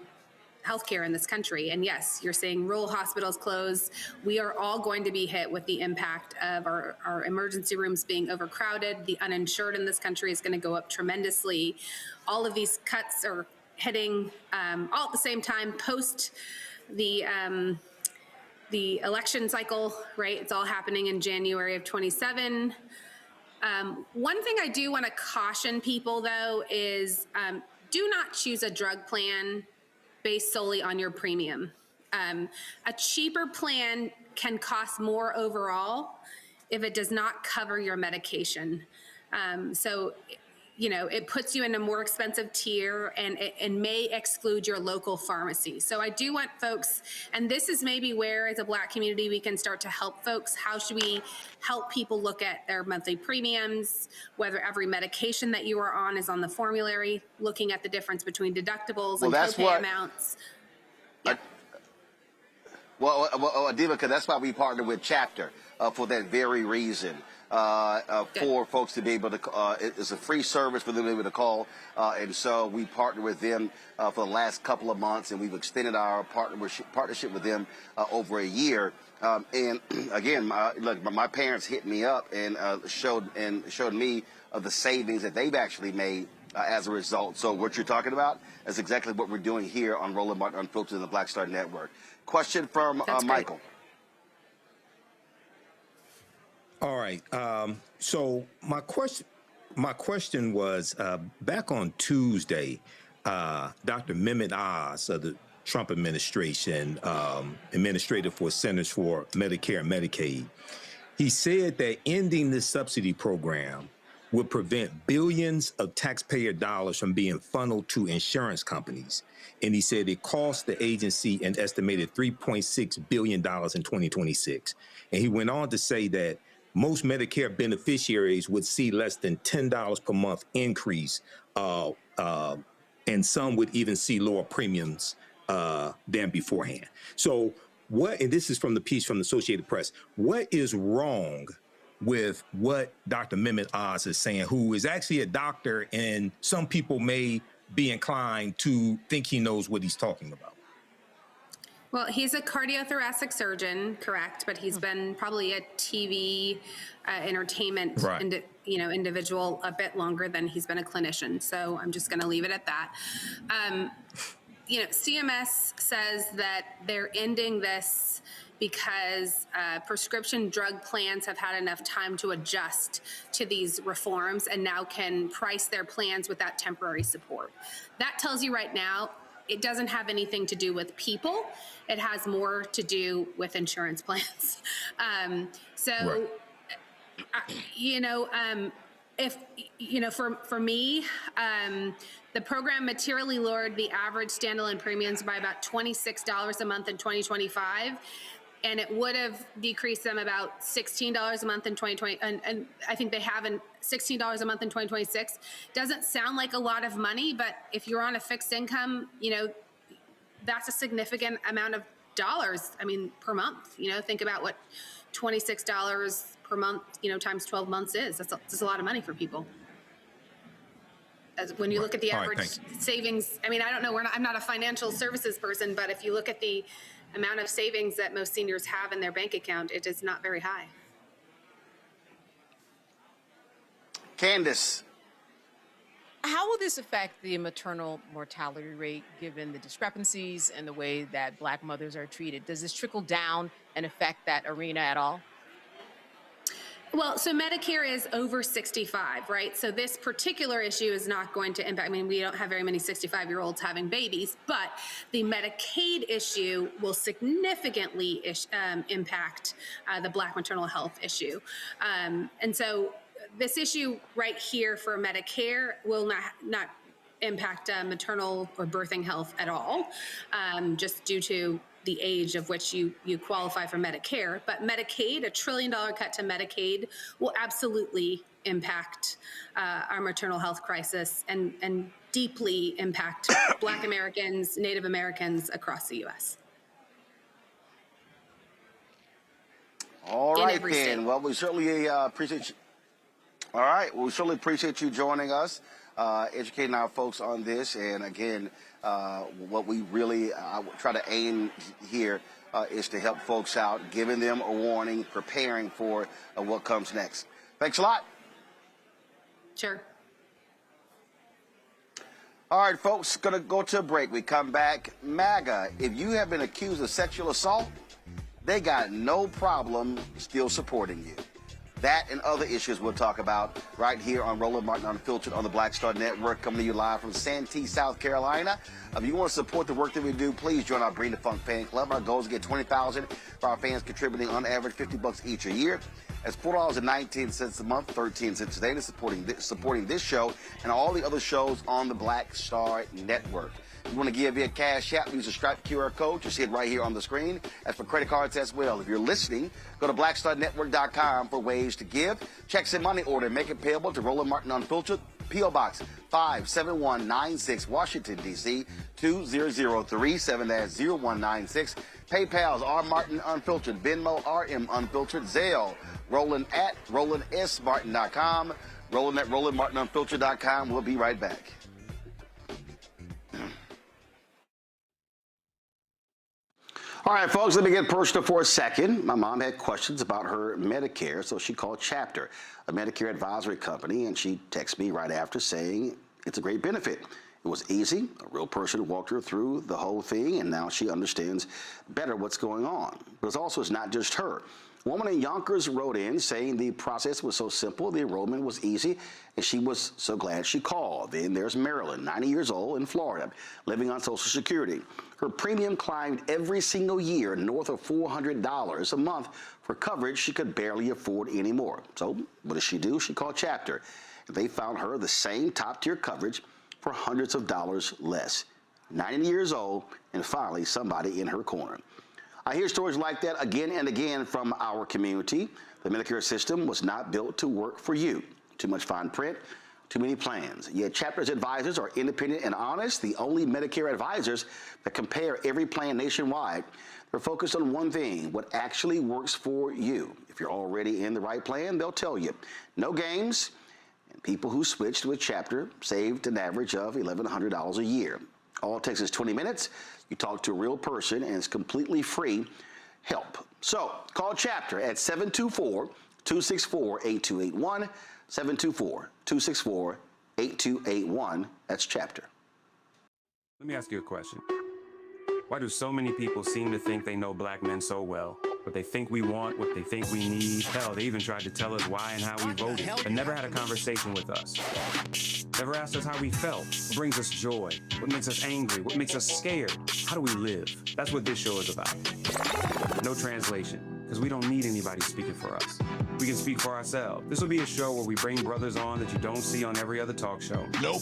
healthcare in this country. And yes, you're saying rural hospitals close. We are all going to be hit with the impact of our emergency rooms being overcrowded. The uninsured in this country is going to go up tremendously. All of these cuts are hitting all at the same time post the election cycle, right? It's all happening in January of 27. One thing I do want to caution people, though, is do not choose a drug plan based solely on your premium. A cheaper plan can cost more overall if it does not cover your medication. So, you know, it puts you in a more expensive tier and may exclude your local pharmacy. So I do want folks, and this is maybe where as a Black community we can start to help folks. How should we help people look at their monthly premiums, whether every medication that you are on is on the formulary, looking at the difference between deductibles and copay amounts. Well, Adiva, that's why we partner with Chapter for that very reason. For folks to be able to, it's a free service for them to be able to call. And so we partner with them for the last couple of months, and we've extended our partnership with them over a year. And again, look, my parents hit me up and showed me the savings that they've actually made as a result. So what you're talking about is exactly what we're doing here on Roland Martin Unfiltered and the Black Star Network. Question from Michael. All right. So my question was back on Tuesday, Dr. Mehmet Oz of the Trump administration, administrator for Centers for Medicare and Medicaid, he said that ending this subsidy program would prevent billions of taxpayer dollars from being funneled to insurance companies. And he said it cost the agency an estimated $3.6 billion in 2026. And he went on to say that most Medicare beneficiaries would see less than $10 per month increase, and some would even see lower premiums than beforehand. So what, and this is from the piece from the Associated Press, what is wrong with what Dr. Mehmet Oz is saying, who is actually a doctor, and some people may be inclined to think he knows what he's talking about? Well, he's a cardiothoracic surgeon, correct? But he's been probably a TV entertainment individual a bit longer than he's been a clinician. So I'm just going to leave it at that. You know, CMS says that they're ending this because prescription drug plans have had enough time to adjust to these reforms and now can price their plans without temporary support. That tells you right now it doesn't have anything to do with people. It has more to do with insurance plans. You know, if, you know, for me, the program materially lowered the average standalone premiums by about $26 a month in 2025. And it would have decreased them about $16 a month in 2020. And I think they have $16 a month in 2026. Doesn't sound like a lot of money, but if you're on a fixed income, you know, that's a significant amount of dollars. I mean, per month, you know, think about what $26 per month, you know, times 12 months is. That's a lot of money for people. As when you look at the average savings, I mean, I don't know, I'm not a financial services person, but if you look at the amount of savings that most seniors have in their bank account, it is not very high. Candace. How will this affect the maternal mortality rate given the discrepancies and the way that Black mothers are treated? Does this trickle down and affect that arena at all? Well, so Medicare is over 65, right? So this particular issue is not going to impact, I mean, we don't have very many 65-year-olds having babies, but the Medicaid issue will significantly impact the Black maternal health issue. And so this issue right here for Medicare will not impact maternal or birthing health at all, just due to the age of which you qualify for Medicare. But Medicaid, $1 trillion cut to Medicaid, will absolutely impact our maternal health crisis and deeply impact Black Americans, Native Americans across the U.S. All right, then. Well, we certainly appreciate you. All right. Well, we certainly appreciate you joining us, educating our folks on this. And again, what we really try to aim here is to help folks out, giving them a warning, preparing for what comes next. Thanks a lot. Sure. All right, folks, going to go to a break. We come back. MAGA, if you have been accused of sexual assault, they got no problem still supporting you. That and other issues we'll talk about right here on Roland Martin Unfiltered on the Black Star Network, coming to you live from Santee, South Carolina. If you want to support the work that we do, please join our Bring the Funk fan club. Our goal is to get 20,000 for our fans contributing on average $50 each a year. That's $4.19 a month, 13 cents a day to supporting this show and all the other shows on the Black Star Network. If you want to give via Cash App, use the Stripe QR code. You see it right here on the screen. As for credit cards as well. If you're listening, go to blackstarnetwork.com for ways to give. Checks and money order. Make it payable to Roland Martin Unfiltered. P.O. Box 57196, Washington, D.C. 20037-0196. PayPal's R. Martin Unfiltered. Venmo RM Unfiltered. Zelle Roland at RolandSMartin.com. Roland at RolandMartinUnfiltered.com. We'll be right back. All right, folks, let me get personal for a second. My mom had questions about her Medicare, so she called Chapter, a Medicare advisory company, and she texted me right after saying it's a great benefit. It was easy. A real person walked her through the whole thing, and now she understands better what's going on. But it's not just her. A woman in Yonkers wrote in saying the process was so simple, the enrollment was easy, and she was so glad she called. Then there's Marilyn, 90 years old, in Florida, living on Social Security. Her premium climbed every single year north of $400 a month for coverage she could barely afford anymore. So what does she do? She called Chapter. They found her the same top-tier coverage for hundreds of dollars less. 90 years old, and finally somebody in her corner. I hear stories like that again and again from our community. The Medicare system was not built to work for you. Too much fine print, too many plans. Yet Chapter's advisors are independent and honest, the only Medicare advisors that compare every plan nationwide. They're focused on one thing, what actually works for you. If you're already in the right plan, they'll tell you. No games, and people who switched with Chapter saved an average of $1,100 a year. All it takes is 20 minutes. You talk to a real person, and it's completely free help. So call Chapter at 724-264-8281, 724-264-8281. That's Chapter. Let me ask you a question. Why do so many people seem to think they know black men so well? What they think we want, what they think we need. Hell, they even tried to tell us why and how we voted, but never had a conversation with us. Never asked us how we felt, what brings us joy, what makes us angry, what makes us scared. How do we live? That's what this show is about. No translation, because we don't need anybody speaking for us. We can speak for ourselves. This will be a show where we bring brothers on that you don't see on every other talk show. Nope.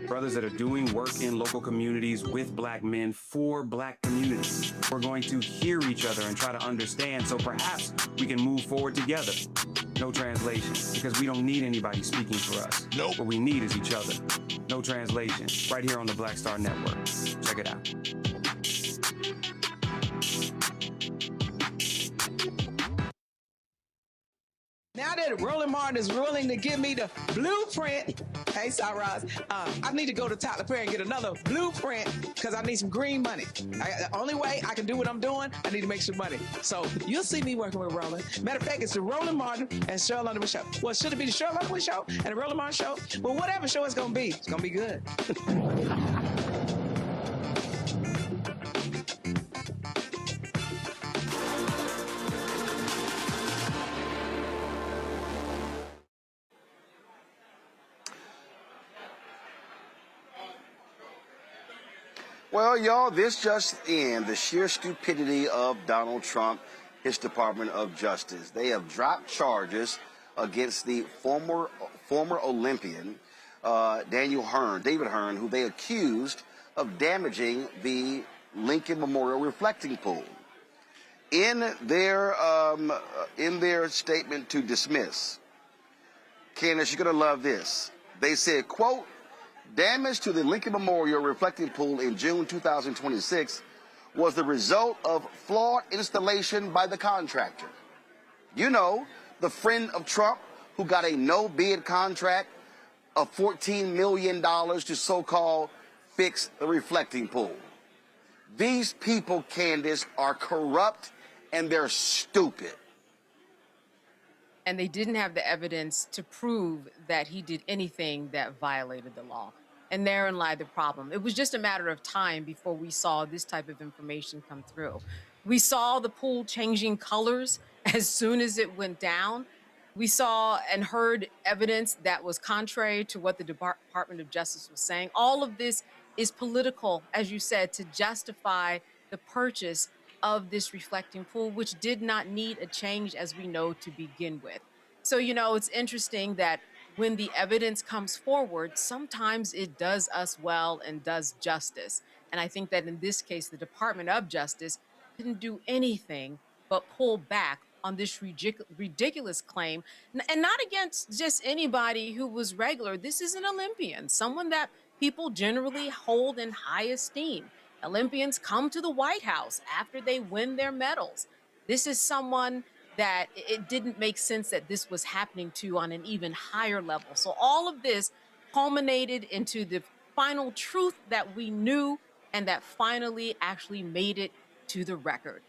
Brothers that are doing work in local communities with black men for black communities. We're going to hear each other and try to understand so perhaps we can move forward together. No translation, because we don't need anybody speaking for us. Nope. What we need is each other. No translation, right here on the Black Star Network. Check it out. Now that Roland Martin is willing to give me the blueprint, hey, Cyrus, I need to go to Tyler Perry and get another blueprint because I need some green money. The only way I can do what I'm doing, I need to make some money. So you'll see me working with Roland. Matter of fact, it's the Roland Martin and Cheryl Underwood show. Well, should it be the Cheryl Underwood show and the Roland Martin show? Well, whatever show it's going to be good. Well, y'all, this just in, the sheer stupidity of Donald Trump, his Department of Justice. They have dropped charges against the former Olympian, David Hearn, who they accused of damaging the Lincoln Memorial Reflecting Pool. In their statement to dismiss, Candace, you're going to love this. They said, quote, damage to the Lincoln Memorial Reflecting Pool in June 2026 was the result of flawed installation by the contractor. You know, the friend of Trump who got a no-bid contract of $14 million to so-called fix the reflecting pool. These people, Candace, are corrupt and they're stupid. And they didn't have the evidence to prove that he did anything that violated the law. And therein lied the problem. It was just a matter of time before we saw this type of information come through. We saw the pool changing colors as soon as it went down. We saw and heard evidence that was contrary to what the Department of Justice was saying. All of this is political, as you said, to justify the purchase of this reflecting pool, which did not need a change, as we know, to begin with. So, you know, it's interesting that when the evidence comes forward, sometimes it does us well and does justice. And I think that in this case, the Department of Justice didn't do anything but pull back on this ridiculous claim, and not against just anybody who was regular. This is an Olympian, someone that people generally hold in high esteem. Olympians come to the White House after they win their medals. This is someone that it didn't make sense that this was happening to on an even higher level. So all of this culminated into the final truth that we knew and that finally actually made it to the record.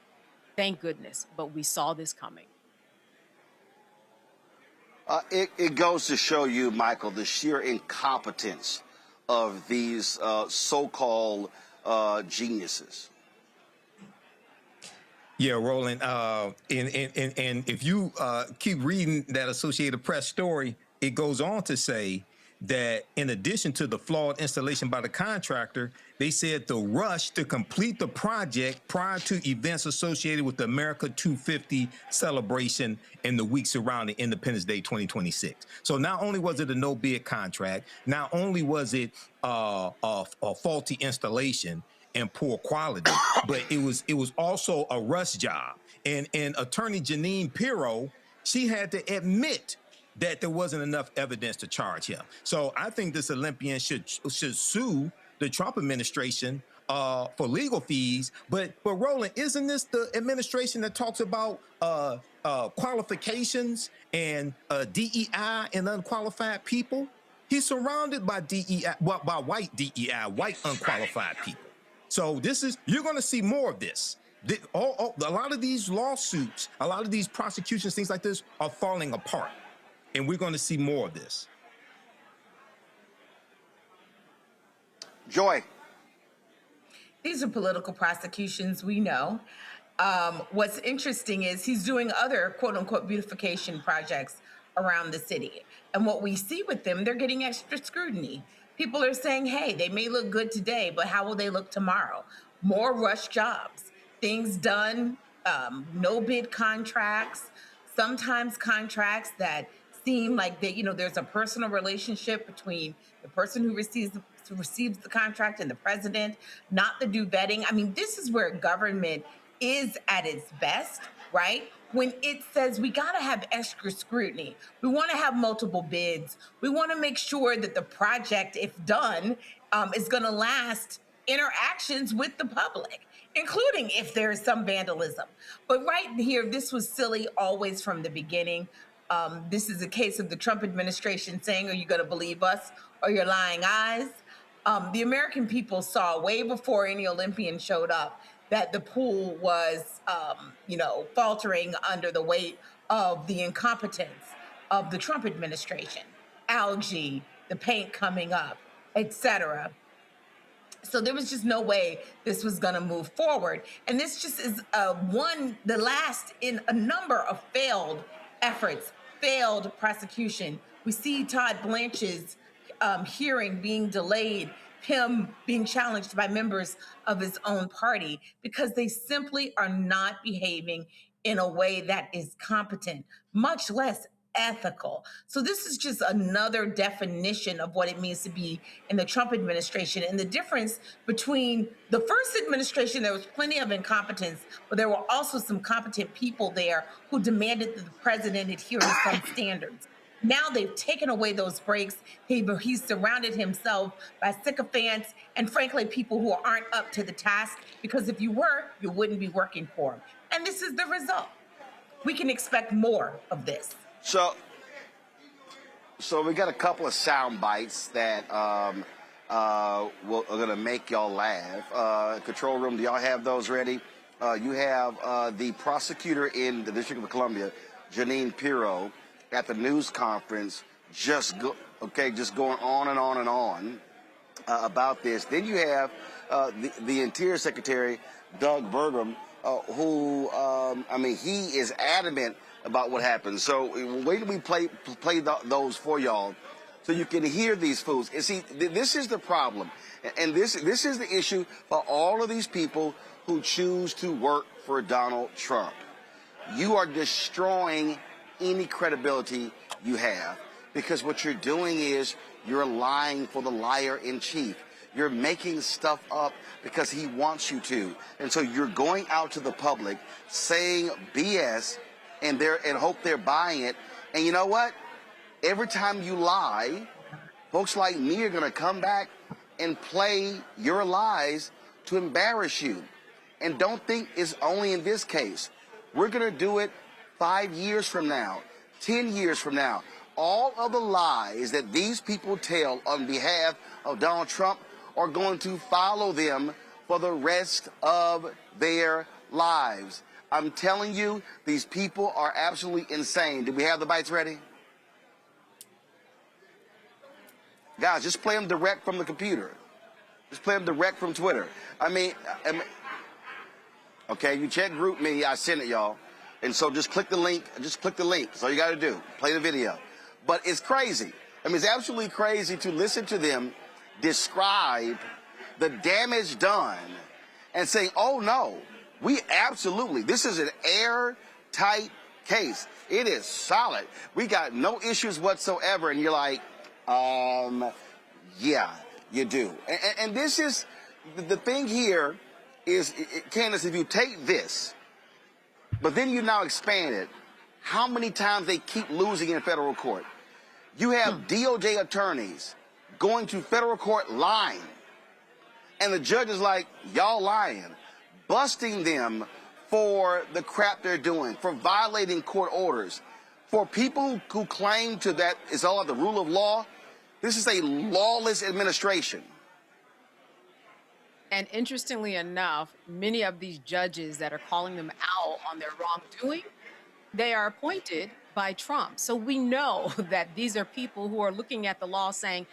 Thank goodness, but we saw this coming. It goes to show you, Michael, the sheer incompetence of these so-called geniuses. Yeah, Roland, and if you keep reading that Associated Press story, it goes on to say that in addition to the flawed installation by the contractor, they said the rush to complete the project prior to events associated with the America 250 celebration in the weeks surrounding Independence Day 2026. So not only was it a no-bid contract, not only was it a faulty installation and poor quality, but it was also a rush job. And attorney Jennine Pirro, she had to admit that there wasn't enough evidence to charge him. So I think this Olympian should sue the Trump administration for legal fees. But Roland, isn't this the administration that talks about qualifications and DEI and unqualified people? He's surrounded by DEI, well, by white DEI, white unqualified people. So you're going to see more of this. A lot of these lawsuits, a lot of these prosecutions, things like this are falling apart. And we're going to see more of this. Joy. These are political prosecutions, we know. What's interesting is he's doing other quote unquote beautification projects around the city. And what we see with them, they're getting extra scrutiny. People are saying, hey, they may look good today, but how will they look tomorrow? More rush jobs, things done, no bid contracts, sometimes contracts that seem like they, there's a personal relationship between the person who receives the contract and the president, not the due vetting. I mean, this is where government is at its best, right? When it says we got to have extra scrutiny, we want to have multiple bids, we want to make sure that the project, if done, is going to last interactions with the public, including if there is some vandalism. But right here, this was silly always from the beginning. This is a case of the Trump administration saying, are you going to believe us or your lying eyes? The American people saw way before any Olympian showed up that the pool was, faltering under the weight of the incompetence of the Trump administration, algae, the paint coming up, etc. So there was just no way this was going to move forward. And this just is the last in a number of failed efforts, failed prosecution. We see Todd Blanche's hearing being delayed, him being challenged by members of his own party because they simply are not behaving in a way that is competent, much less ethical. So this is just another definition of what it means to be in the Trump administration. And the difference between the first administration, there was plenty of incompetence, but there were also some competent people there who demanded that the president adhere to some standards. Now they've taken away those breaks. He's surrounded himself by sycophants and, frankly, people who aren't up to the task, because if you were, you wouldn't be working for him. And this is the result. We can expect more of this. So we got a couple of sound bites that are going to make y'all laugh. Control room, do y'all have those ready? You have the prosecutor in the District of Columbia, Jennine Pirro, at the news conference, just going on and on and on about this. Then you have the Interior Secretary, Doug Burgum, who, he is adamant about what happened. So wait till we play those for y'all so you can hear these fools. And see, this is the problem. And this is the issue for all of these people who choose to work for Donald Trump. You are destroying any credibility you have, because what you're doing is you're lying for the liar in chief. You're making stuff up because he wants you to. And so you're going out to the public saying BS and hope they're buying it. And you know what? Every time you lie, folks like me are going to come back and play your lies to embarrass you. And don't think it's only in this case. We're going to do it 5 years from now, 10 years from now. All of the lies that these people tell on behalf of Donald Trump are going to follow them for the rest of their lives. I'm telling you, these people are absolutely insane. Do we have the bites ready? Guys, just play them direct from the computer. Just play them direct from Twitter. Okay, you check Group Me. I sent it, y'all. And so just click the link. Just click the link. That's all you got to do. Play the video. But it's crazy. It's absolutely crazy to listen to them describe the damage done and saying, oh, no, this is an airtight case. It is solid. We got no issues whatsoever. And you're like, yeah, you do. And this is, the thing here is, Candace, if you take this, but then you now expand it, how many times they keep losing in federal court? You have DOJ attorneys going to federal court lying, and the judge is like, y'all lying, busting them for the crap they're doing, for violating court orders. For people who claim that it's all about the rule of law, this is a lawless administration. And interestingly enough, many of these judges that are calling them out on their wrongdoing, they are appointed by Trump. So we know that these are people who are looking at the law saying,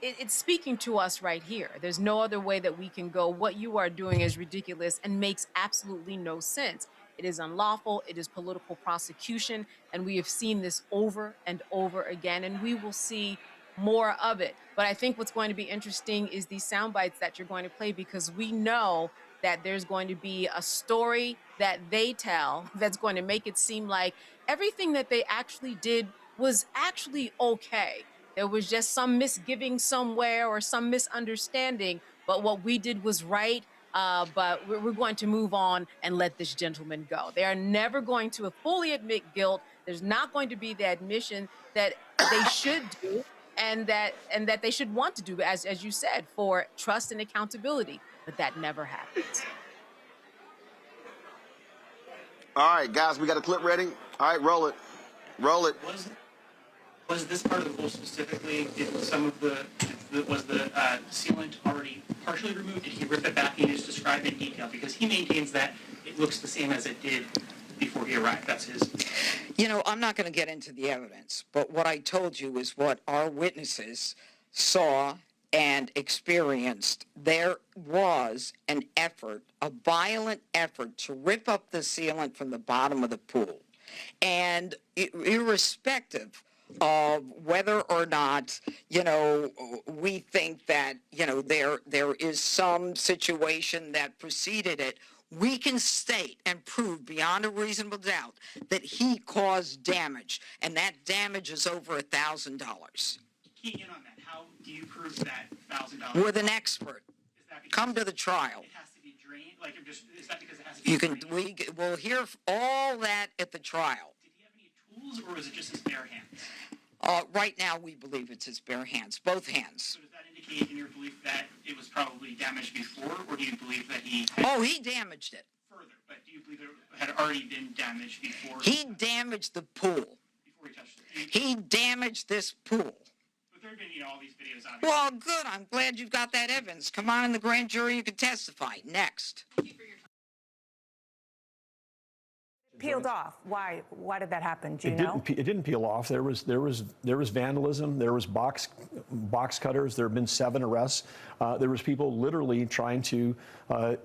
it's speaking to us right here. There's no other way that we can go. What you are doing is ridiculous and makes absolutely no sense. It is unlawful. It is political prosecution. And we have seen this over and over again, and we will see more of it. But I think what's going to be interesting is these sound bites that you're going to play, because we know that there's going to be a story that they tell that's going to make it seem like everything that they actually did was actually okay. There was just some misgiving somewhere or some misunderstanding, but what we did was right. But we're going to move on and let this gentleman go. They are never going to fully admit guilt. There's not going to be the admission that they should do and that they should want to do, as you said, for trust and accountability. But that never happens. All right, guys, we got a clip ready? All right, roll it. Roll it. Was this part of the poll specifically, was the sealant already partially removed? Did he rip it back and just describe in detail? Because he maintains that it looks the same as it did before he arrived. That's his. I'm not going to get into the evidence, but what I told you is what our witnesses saw and experienced. There was an effort, a violent effort, to rip up the sealant from the bottom of the pool. And irrespective of whether or not, we think that, there is some situation that preceded it, we can state and prove beyond a reasonable doubt that he caused damage, and that damage is over $1,000. Key in on that. How do you prove that $1,000? With an expert. Come to the trial. It has to be drained? Like, is that because it has to be drained? We'll hear all that at the trial. Did he have any tools, or is it just his bare hands? Right now, we believe it's his bare hands, both hands. So does that indicate in your belief that it was probably damaged before, or do you believe that he... He damaged it. Further, but do you believe it had already been damaged before? He damaged the pool. Before he touched it? He damaged this pool. But there have been, all these videos, obviously. Well, good. I'm glad you've got that evidence. Come on in the grand jury. You can testify. Next. Peeled off. Why did that happen? Do you know? It didn't peel off. There was vandalism. There was box cutters. There have been 7 arrests. There was people literally trying to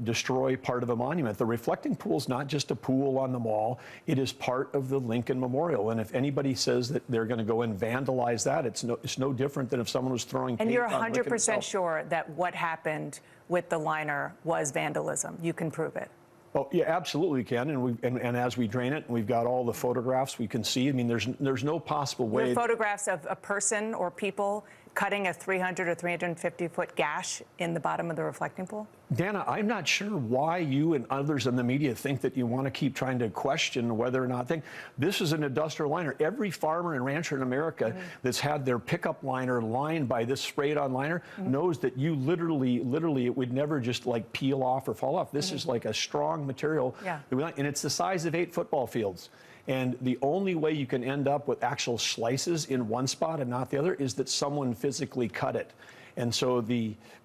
destroy part of a monument. The reflecting pool is not just a pool on the mall. It is part of the Lincoln Memorial. And if anybody says that they're going to go and vandalize that, it's no different than if someone was throwing paint And you're on Lincoln 100% itself. sure that what happened with the liner was vandalism. You can prove it. Oh yeah, absolutely we can, and as we drain it, we've got all the photographs we can see. I mean, there's no possible way. There are photographs of a person or people cutting a 300 or 350-foot gash in the bottom of the reflecting pool? Dana, I'm not sure why you and others in the media think that you want to keep trying to question whether or not this is an industrial liner. Every farmer and rancher in America that's had their pickup liner lined by this sprayed-on liner knows that you literally, it would never just like peel off or fall off. This is like a strong material, and it's the size of 8 football fields. And the only way you can end up with actual slices in one spot and not the other is that someone physically cut it. And so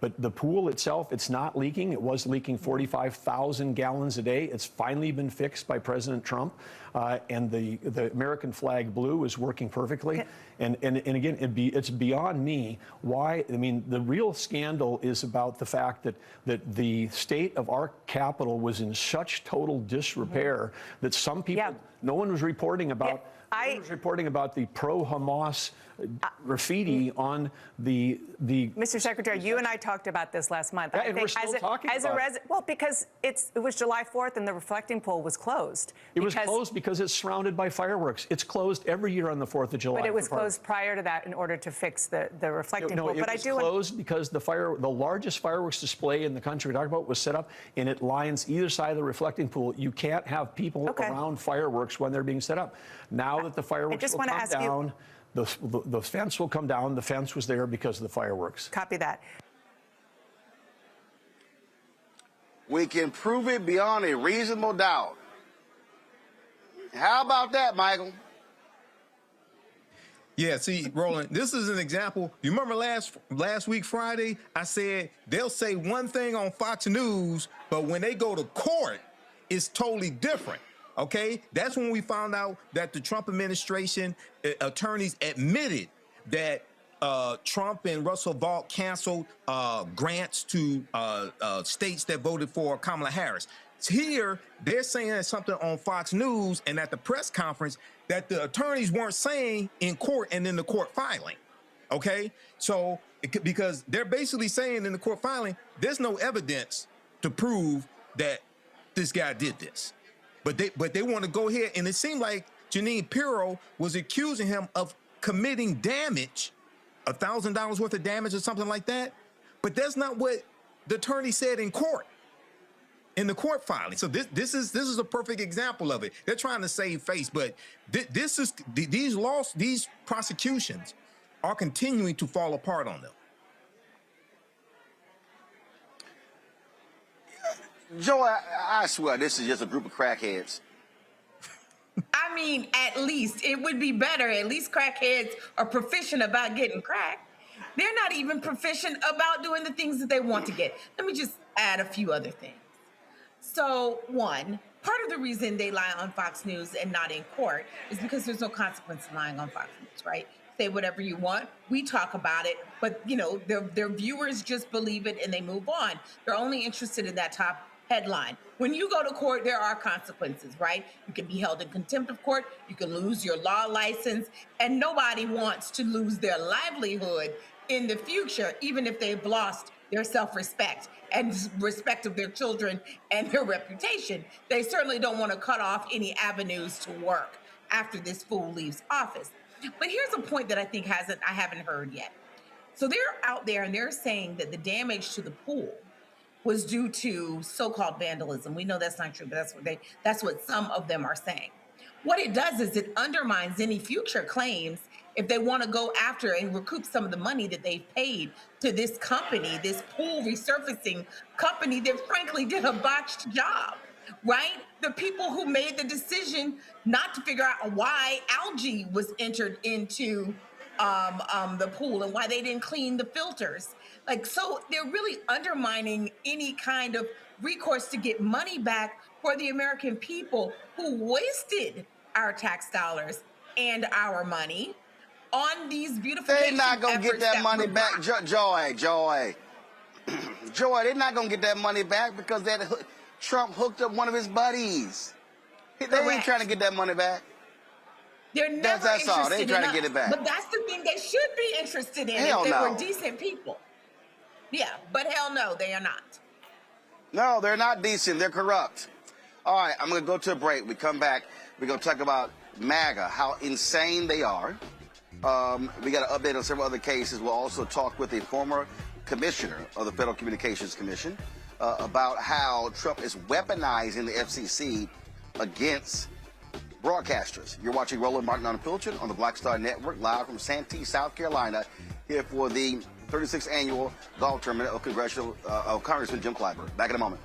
but the pool itself, it's not leaking. It was leaking 45,000 gallons a day. It's finally been fixed by President Trump. And the American flag blue is working perfectly. And again, it's beyond me why. I mean, the real scandal is about the fact that the state of our capital was in such total disrepair that some people, no one was reporting about. No one was reporting about the pro-Hamas graffiti on the. Mr. Secretary, you and I talked about this last month. Yeah, and we're still talking about it. Well, because it was July 4th and the reflecting pool was closed. It was closed because it's surrounded by fireworks. It's closed every year on the 4th of July. But it was closed prior to that in order to fix the reflecting pool. It was closed because the largest fireworks display in the country we talked about was set up, and it lines either side of the reflecting pool. You can't have people around fireworks when they're being set up. Now that the fireworks will come down, the fence will come down. The fence was there because of the fireworks. Copy that. We can prove it beyond a reasonable doubt. How about that, Michael? Yeah, see, Roland, this is an example. You remember last week, Friday, I said they'll say one thing on Fox News, but when they go to court, it's totally different. Okay, that's when we found out that the Trump administration attorneys admitted that Trump and Russell Vought canceled grants to states that voted for Kamala Harris. Here, they're saying something on Fox News and at the press conference that the attorneys weren't saying in court and in the court filing. Okay, so because they're basically saying in the court filing, there's no evidence to prove that this guy did this. But they want to go ahead, and it seemed like Jennine Pirro was accusing him of committing damage, $1,000 worth of damage or something like that. But that's not what the attorney said in court, in the court filing. So this is a perfect example of it. They're trying to save face, but these prosecutions are continuing to fall apart on them. Joe, I swear this is just a group of crackheads. I mean, at least it would be better. At least crackheads are proficient about getting crack. They're not even proficient about doing the things that they want to get. Let me just add a few other things. So, one, part of the reason they lie on Fox News and not in court is because there's no consequence in lying on Fox News, right? Say whatever you want. We talk about it, but their viewers just believe it and they move on. They're only interested in that top headline. When you go to court, there are consequences, right? You can be held in contempt of court, you can lose your law license, and nobody wants to lose their livelihood in the future, even if they've lost their self-respect and respect of their children and their reputation. They certainly don't want to cut off any avenues to work after this fool leaves office. But here's a point that I think I haven't heard yet. So they're out there and they're saying that the damage to the pool was due to so-called vandalism. We know that's not true, but that's what some of them are saying. What it does is it undermines any future claims if they want to go after and recoup some of the money that they've paid to this company, this pool resurfacing company that frankly did a botched job, right? The people who made the decision not to figure out why algae was entered into the pool and why they didn't clean the filters. Like, so they're really undermining any kind of recourse to get money back for the American people who wasted our tax dollars and our money on these beautification They're not going to get that money back. Joy, they're not going to get that money back because Trump hooked up one of his buddies. They ain't trying to get that money back. They're never that's all. They ain't trying to get it back. But that's the thing they should be interested in if they were decent people. Yeah, but hell no, they are not. No, they're not decent. They're corrupt. All right, I'm going to go to a break. We come back. We're going to talk about MAGA, how insane they are. We got an update on several other cases. We'll also talk with a former commissioner of the Federal Communications Commission about how Trump is weaponizing the FCC against broadcasters. You're watching Roland Martin Unfiltered on the Black Star Network, live from Santee, South Carolina, here for the 36th annual golf tournament of Congressman Jim Clyburn. Back in a moment.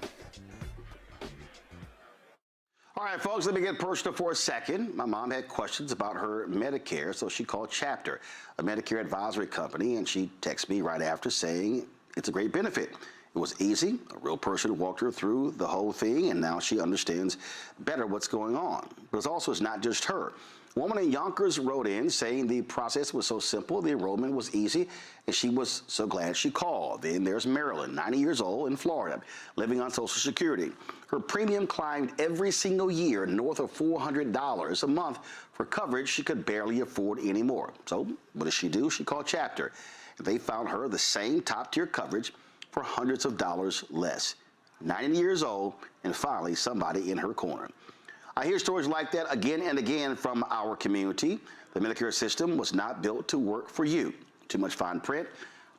All right, folks, let me get personal for a second. My mom had questions about her Medicare, so she called Chapter, a Medicare advisory company, and she texted me right after saying it's a great benefit. It was easy. A real person walked her through the whole thing, and now she understands better what's going on. But it's not just her. A woman in Yonkers wrote in saying the process was so simple, the enrollment was easy, and she was so glad she called. Then there's Marilyn, 90 years old, in Florida, living on Social Security. Her premium climbed every single year north of $400 a month for coverage she could barely afford anymore. So what does she do? She called Chapter. They found her the same top-tier coverage for hundreds of dollars less. 90 years old, and finally somebody in her corner. I hear stories like that again and again from our community. The Medicare system was not built to work for you. Too much fine print,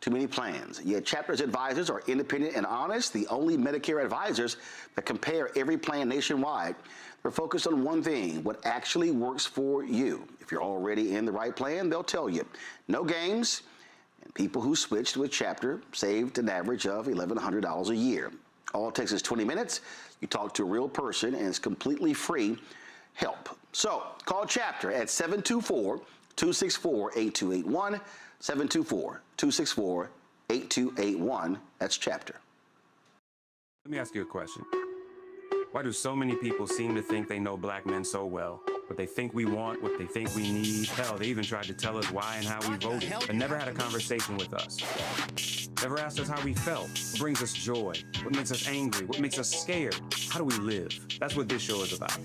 too many plans. Yet Chapter's advisors are independent and honest, the only Medicare advisors that compare every plan nationwide. They're focused on one thing, what actually works for you. If you're already in the right plan, they'll tell you. No games, and people who switched with Chapter saved an average of $1,100 a year. All it takes is 20 minutes. You talk to a real person, and it's completely free help. So call Chapter at 724-264-8281, 724-264-8281. That's Chapter. Let me ask you a question. Why do so many people seem to think they know black men so well? What they think we want, what they think we need. Hell, they even tried to tell us why and how we voted, but never had a conversation with us. Never asked us how we felt, what brings us joy, what makes us angry, what makes us scared. How do we live? That's what this show is about.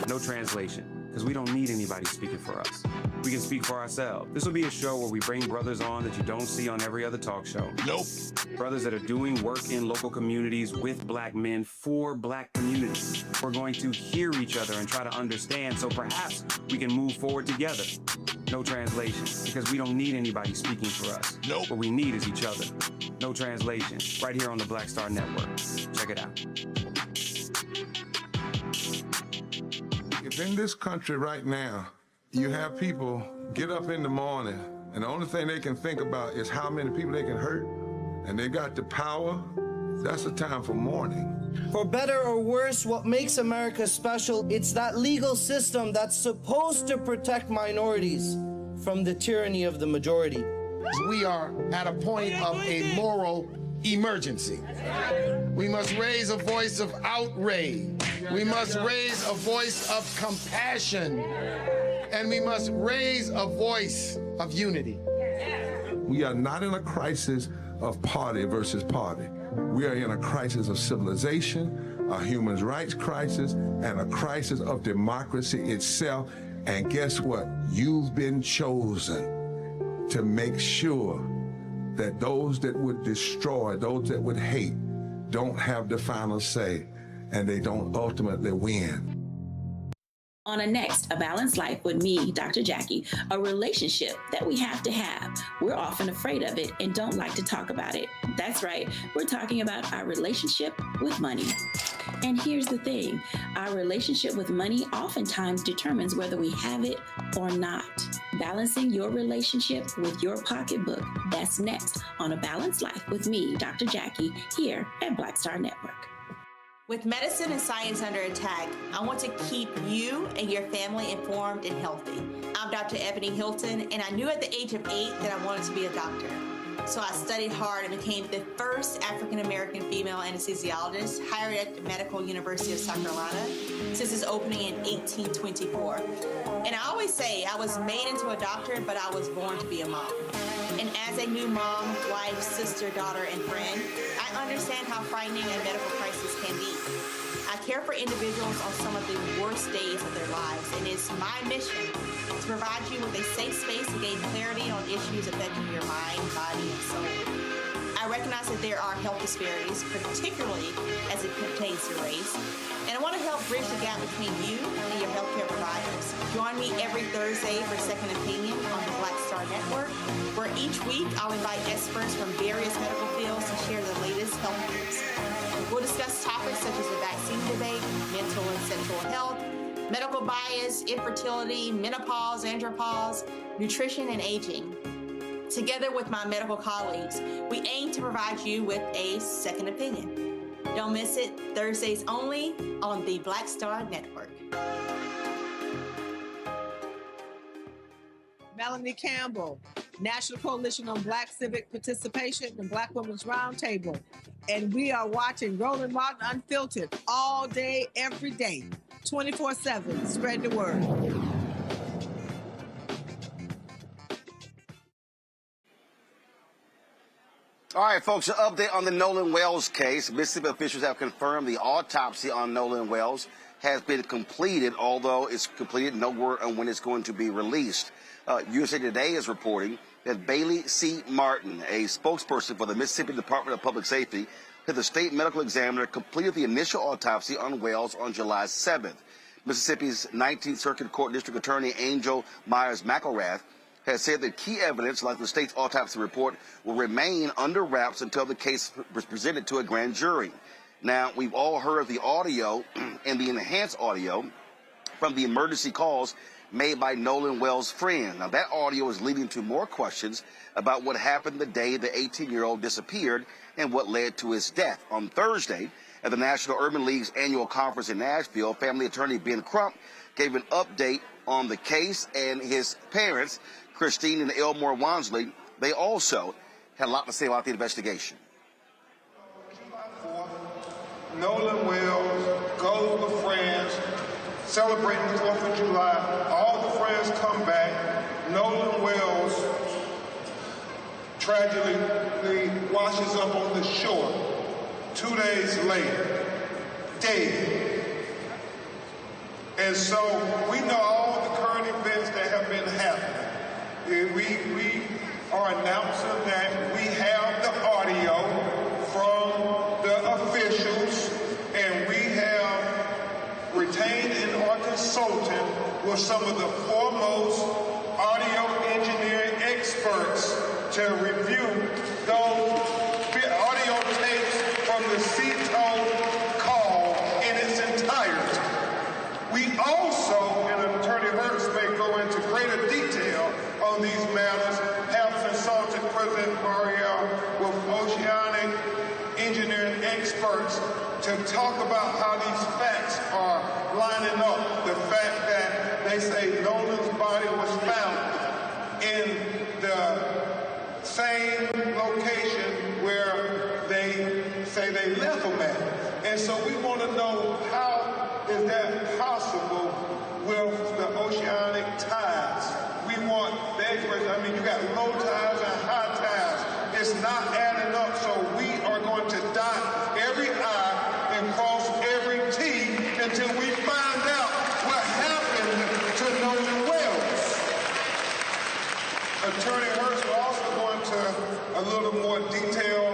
No translation, because we don't need anybody speaking for us. We can speak for ourselves. This will be a show where we bring brothers on that you don't see on every other talk show. Nope. Brothers that are doing work in local communities with black men for black communities. We're going to hear each other and try to understand so perhaps we can move forward together. No translation, because we don't need anybody speaking for us. Nope. What we need is each other. No translation, right here on the Black Star Network. Check it out. If in this country right now, you have people get up in the morning and the only thing they can think about is how many people they can hurt, and they got the power, that's the time for mourning. For better or worse, what makes America special, it's that legal system that's supposed to protect minorities from the tyranny of the majority. We are at a point of a moral emergency. We must raise a voice of outrage. We must raise a voice of compassion. And we must raise a voice of unity. We are not in a crisis of party versus party. We are in a crisis of civilization, a human rights crisis, and a crisis of democracy itself. And guess what? You've been chosen to make sure that those that would destroy, those that would hate, don't have the final say, and they don't ultimately win. On a next, A Balanced Life with me, Dr. Jackie, a relationship that we have to have. We're often afraid of it and don't like to talk about it. That's right, we're talking about our relationship with money. And here's the thing, our relationship with money oftentimes determines whether we have it or not. Balancing your relationship with your pocketbook, that's next on A Balanced Life with me, Dr. Jackie, here at Black Star Network. With medicine and science under attack, I want to keep you and your family informed and healthy. I'm Dr. Ebony Hilton, and I knew at the age of 8 that I wanted to be a doctor. So I studied hard and became the first African-American female anesthesiologist hired at the Medical University of South Carolina since its opening in 1824. And I always say I was made into a doctor, but I was born to be a mom. And as a new mom, wife, sister, daughter, and friend, I understand how frightening a medical crisis can be. I care for individuals on some of the worst days of their lives, and it's my mission to provide you with a safe space to gain clarity on issues affecting your mind, body, and soul. I recognize that there are health disparities, particularly as it pertains to race, and I want to help bridge the gap between you and your healthcare providers. Join me every Thursday for Second Opinion on the Black Star Network, where each week I'll invite experts from various medical fields to share the latest health news. We'll discuss topics such as the vaccine debate, mental and sexual health, medical bias, infertility, menopause, andropause, nutrition, and aging. Together with my medical colleagues, we aim to provide you with a second opinion. Don't miss it, Thursdays only on the Black Star Network. Melanie Campbell, National Coalition on Black Civic Participation and Black Women's Roundtable. And we are watching Roland Martin Unfiltered all day, every day, 24/7. Spread the word. All right, folks, an update on the Nolan Wells case. Mississippi officials have confirmed the autopsy on Nolan Wells has been completed, although it's completed, no word on when it's going to be released. USA Today is reporting that Bailey C. Martin, a spokesperson for the Mississippi Department of Public Safety, said the state medical examiner completed the initial autopsy on Wells on July 7th. Mississippi's 19th Circuit Court District Attorney Angel Myers McElrath has said that key evidence, like the state's autopsy report, will remain under wraps until the case was presented to a grand jury. Now, we've all heard the audio and the enhanced audio from the emergency calls made by Nolan Wells' friend. Now, that audio is leading to more questions about what happened the day the 18-year-old disappeared and what led to his death. On Thursday, at the National Urban League's annual conference in Nashville, family attorney Ben Crump gave an update on the case, and his parents, Christine and Elmore Wansley, they also had a lot to say about the investigation. Nolan Wells goes with friends, celebrating the 4th of July. All the friends come back. Nolan Wells tragically washes up on the shore 2 days later, dead. And so we know all the current events that have been happening. We are announcing that we have the audio from the officials, and we have retained and are consulting with some of the foremost audio engineering experts to review those audio tapes from the CTO call in its entirety. We also, and Attorney Hurst may go into greater detail on these matters, have consulted President Mariel with oceanic engineering experts to talk about how these facts are lining up. The fact that they say Nolan's body was found in the same location where they say they left him at. And so we want to know, how is that possible with the oceanic tides? We want the experts. I mean, you got low tides and high It's not adding up, so we are going to dot every I and cross every T until we find out what happened to Nolan Wells. Attorney Hurst will also go into a little more detail,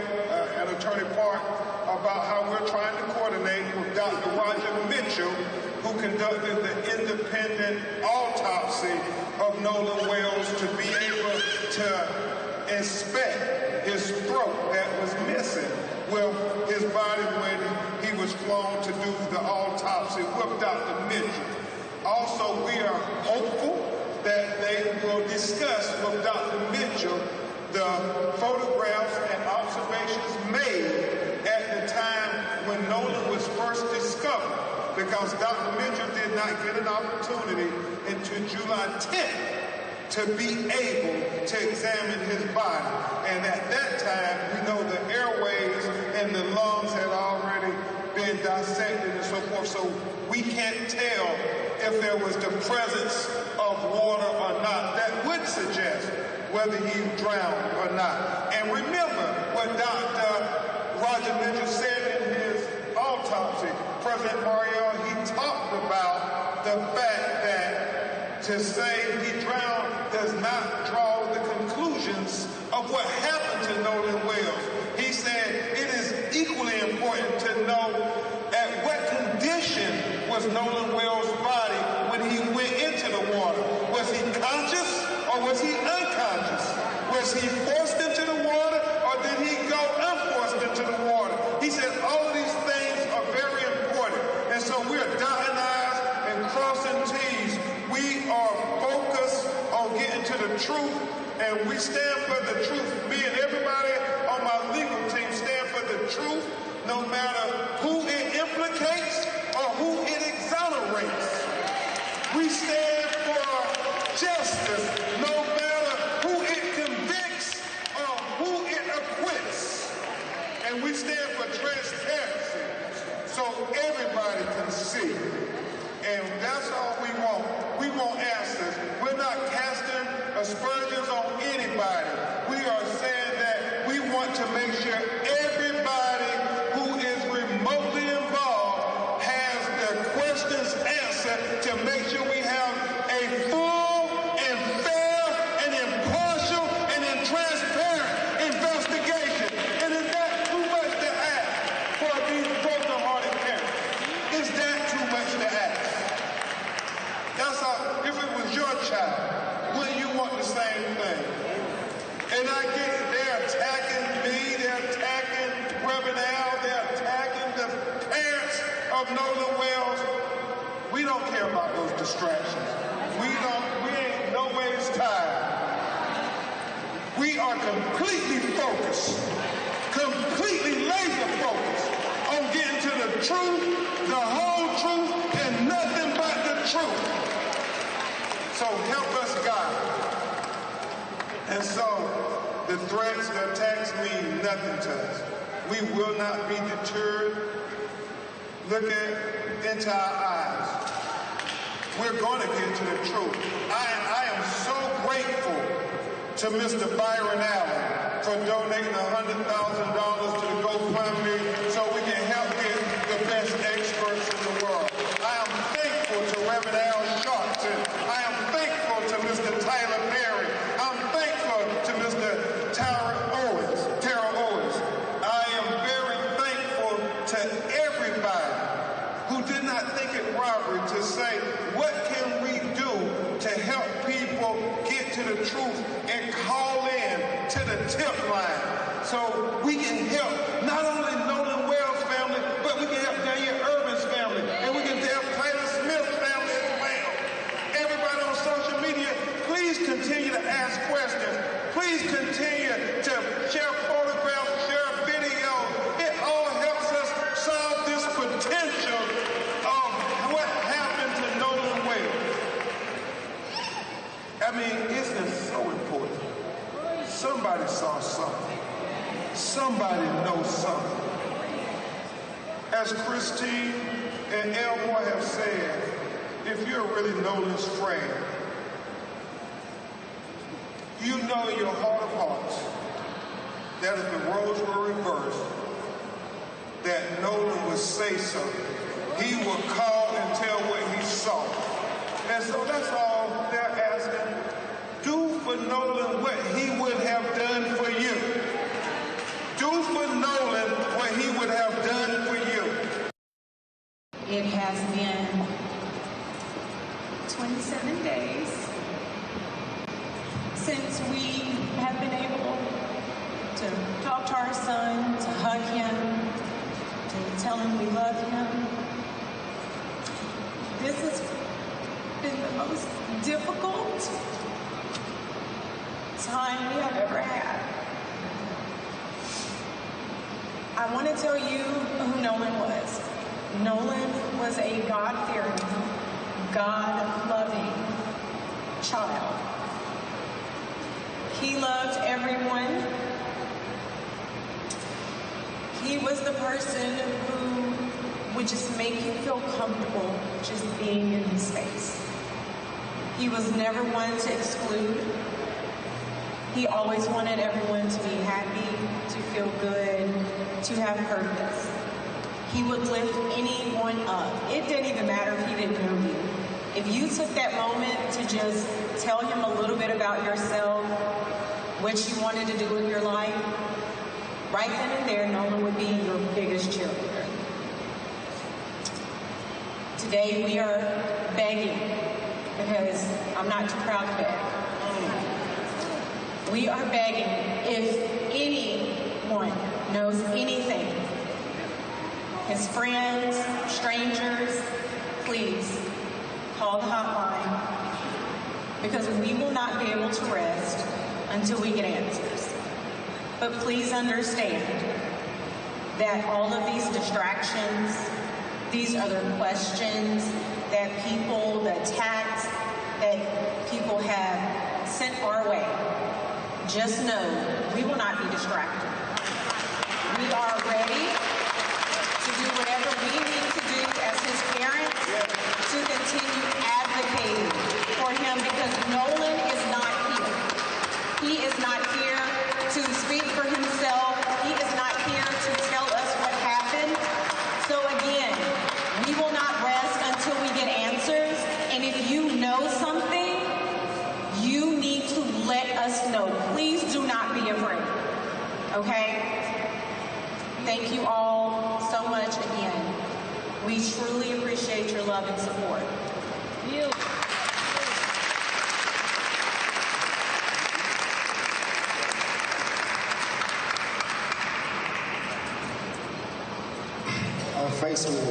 and Attorney Park, about how we're trying to coordinate with Dr. Roger Mitchell, who conducted the independent autopsy of Nolan Wells, to be able to inspect his throat that was missing with his body when he was flown to do the autopsy with Dr. Mitchell. Also, we are hopeful that they will discuss with Dr. Mitchell the photographs and observations made at the time when Nolan was first discovered, because Dr. Mitchell did not get an opportunity until July 10th to be able to examine his body. And at that time, we know the airways and the lungs had already been dissected and so forth, so we can't tell if there was the presence of water or not. That would suggest whether he drowned or not. And remember what Dr. Roger Mitchell said in his autopsy. President Mariel, he talked about the fact that to say he drowned does not draw the conclusions of what happened to Nolan Wells. He said it is equally important to know at what condition was Nolan Wells' body when he went into the water. Was he conscious or was he unconscious? Was he forced into the water or did he go unforced into the water? He said all of these things are very important. And so we're dotting I's and crossing T's. We are focused on getting to the truth, and we stand for the truth. Me and everybody on my legal team stand for the truth, no matter who it implicates or who it exonerates. We stand for justice, no matter who it convicts or who it acquits. And we stand for transparency, so everybody can see. And that's all we want. We want answers. We're not casting aspersions on anybody. We are saying that we want to make sure everybody who is remotely involved has their questions answered to make sure we have a full and fair and impartial and transparent investigation. And is that too much to ask for these broken-hearted parents? Is that too much to ask? That's how, if it was your child, wouldn't you want the same thing? And I get it, they're attacking me, they're attacking Reverend Al, they're attacking the parents of Nolan Wells. We don't care about those distractions. We ain't no ways tired. We are completely focused, completely laser focused on getting to the truth, the whole truth, and nothing but the truth. So help us, God. And so the threats, the attacks mean nothing to us. We will not be deterred. Look into our eyes. We're going to get to the truth. I am so grateful to Mr. Byron Allen for donating $100,000 to the GoFundMe so we can help get the best experts in the world. I am thankful to Reverend Al Sharpton. I am thankful to Mr. Tyler Perry. I'm thankful to Mr. Tara Owens. I am very thankful to everybody who did not think it robbery to say, what can we do to help people get to the truth and call in to the tip line so we can help not only Nolan Wells' family, but we can help Daniel Irvin's family, and we can help Tyler Smith's family as well. Everybody on social media, please continue to ask questions. Please continue to share photographs, share videos. It all helps us solve this potential of what happened to Nolan Wells. I mean, isn't it so important? Somebody saw something. Somebody knows something. As Christine and Elmore have said, if you're really Nolan's friend, you know in your heart of hearts that if the roles were reversed, that Nolan would say something. He would call and tell what he saw. And so that's all they're asking. Do for Nolan what he would have done for you. Do for Nolan what he would have done for you. It has been 27 days since we have been able to talk to our son, to hug him, to tell him we love him. This has been the most difficult time we have ever had. I want to tell you who Nolan was. Nolan was a God-fearing, God-loving child. He loved everyone. He was the person who would just make you feel comfortable just being in his space. He was never one to exclude. He always wanted everyone to be happy, to feel good, to have purpose. He would lift anyone up. It didn't even matter if he didn't know you. If you took that moment to just tell him a little bit about yourself, what you wanted to do in your life, right then and there, Nolan would be your biggest cheerleader. Today we are begging, because I'm not too proud to beg. We are begging, if anyone knows anything, his friends, strangers, please call the hotline, because we will not be able to rest until we get answers. But please understand that all of these distractions, these other questions that people, the attacks that people have sent our way, just know we will not be distracted. We are ready to do whatever we need to do as his parents to continue advocating for him, because Nolan is not here. He is not here to speak for himself. He is not here to tell us what happened. So again, we will not rest until we get answers. And if you know something, you need to let us know. Please do not be afraid, okay? Thank you all so much again. We truly appreciate your love and support. I'm faced with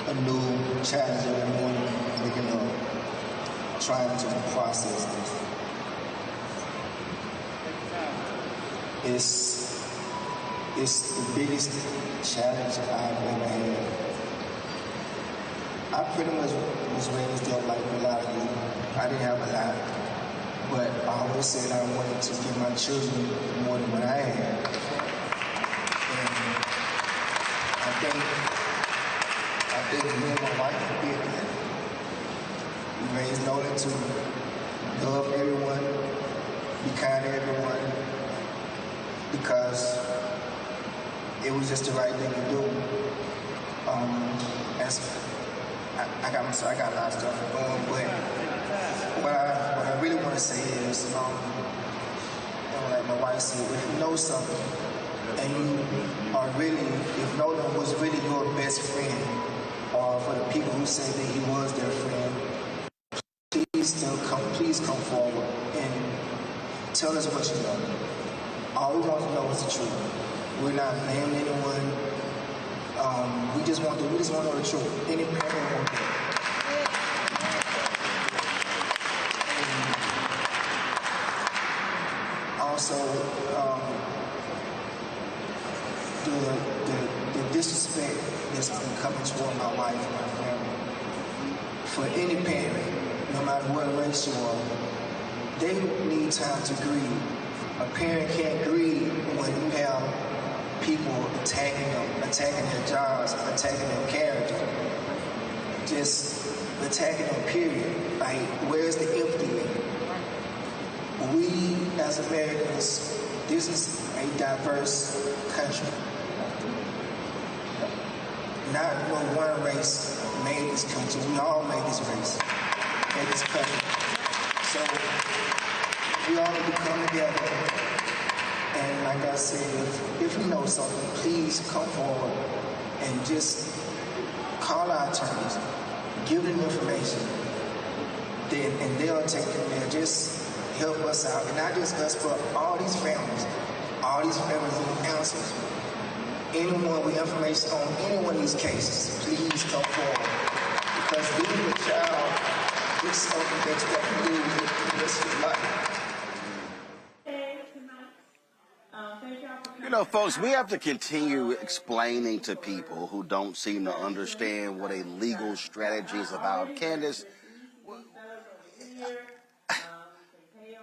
a new challenge every morning, and trying to process this. It's the biggest challenge I've ever had. I pretty much was raised up like a lot of you. I didn't have a lot, but I always said I wanted to give my children more than what I had. I think me and my wife did that. We raised Nolan to love everyone, be kind to everyone, because it was just the right thing to do. I got a lot of stuff going, but what I really want to say is, like my wife said, if you know something, and you are really, if Nolan was really your best friend, or for the people who say that he was their friend, please come forward and tell us what you know. All we want to know is the truth. We're not blaming anyone. We just want to know the truth. Any parent wants that. Also, the disrespect that's been coming toward my wife and my family. For any parent, no matter what race you are, they need time to grieve. A parent can't grieve when you have people attacking them, attacking their jobs, attacking their character, just attacking them, period. Like, where's the empathy? We, as Americans, this is a diverse country. Not no one race made this country. We all made this race, made this country. So we all need to come together. And like I said, if you know something, please come forward and just call our attorneys, give them information, and they'll take it from there. Just help us out, and not just us, but all these families need answers. Anyone with information on any one of these cases, please come forward. Because losing a child is something that's what you do with the rest of your life. You know, folks, we have to continue explaining to people who don't seem to understand what a legal strategy is about. Candace,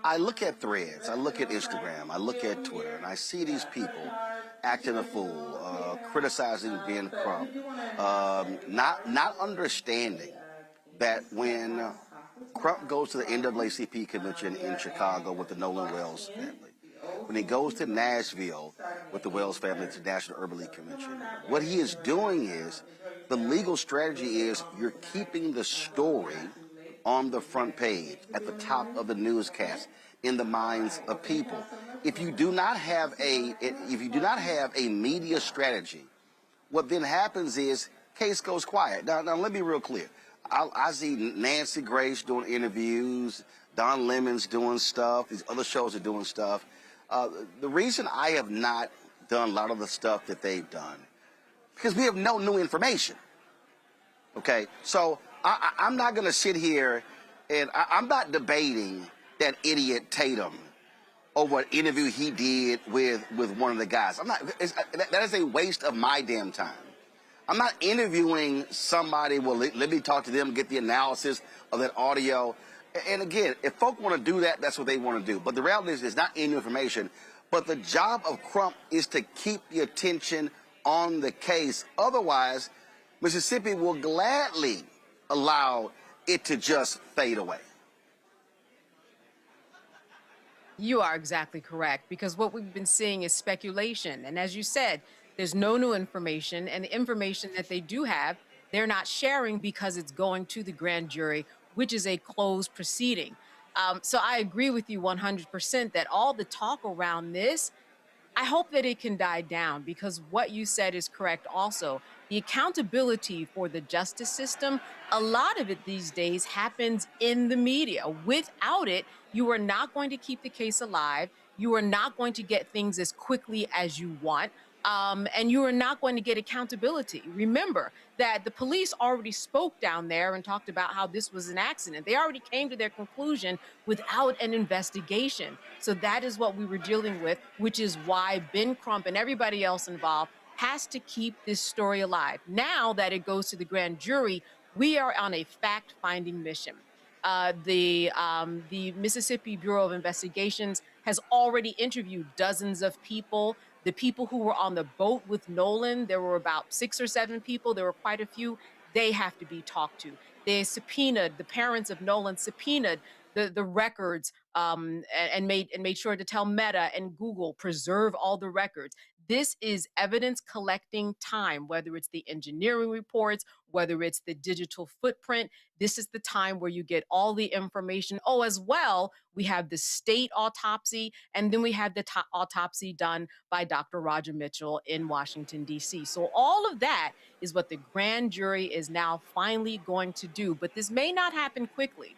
I look at Threads, I look at Instagram, I look at Twitter, and I see these people acting a fool, criticizing Ben Crump, not understanding that when Crump goes to the NAACP convention in Chicago with the Nolan Wells family, when he goes to Nashville with the Wells family to the National Urban League Convention, what he is doing is, the legal strategy is you're keeping the story on the front page, at the top of the newscast, in the minds of people. If you do not have a media strategy, what then happens is case goes quiet. Now let me be real clear. I see Nancy Grace doing interviews, Don Lemon's doing stuff, these other shows are doing stuff. The reason I have not done a lot of the stuff that they've done, because we have no new information. Okay, so I'm not going to sit here and I'm not debating that idiot Tatum over an interview he did with one of the guys. That is a waste of my damn time. I'm not interviewing somebody. Well, let me talk to them, get the analysis of that audio. And again, if folk want to do that, that's what they want to do. But the reality is, it's not any new information. But the job of Crump is to keep the attention on the case. Otherwise, Mississippi will gladly allow it to just fade away. You are exactly correct, because what we've been seeing is speculation. And as you said, there's no new information, and the information that they do have, they're not sharing because it's going to the grand jury, which is a closed proceeding. So I agree with you 100% that all the talk around this, I hope that it can die down, because what you said is correct also. The accountability for the justice system, a lot of it these days happens in the media. Without it, you are not going to keep the case alive. You are not going to get things as quickly as you want. And you are not going to get accountability. Remember that the police already spoke down there and talked about how this was an accident. They already came to their conclusion without an investigation. So that is what we were dealing with, which is why Ben Crump and everybody else involved has to keep this story alive. Now that it goes to the grand jury, we are on a fact-finding mission. The Mississippi Bureau of Investigations has already interviewed dozens of people. The people who were on the boat with Nolan, there were about 6 or 7 people. There were quite a few. They have to be talked to. They subpoenaed, the parents of Nolan subpoenaed the records and made sure to tell Meta and Google, preserve all the records. This is evidence collecting time, whether it's the engineering reports, whether it's the digital footprint. This is the time where you get all the information. Oh, as well, we have the state autopsy, and then we have the autopsy done by Dr. Roger Mitchell in Washington, D.C. So all of that is what the grand jury is now finally going to do. But this may not happen quickly.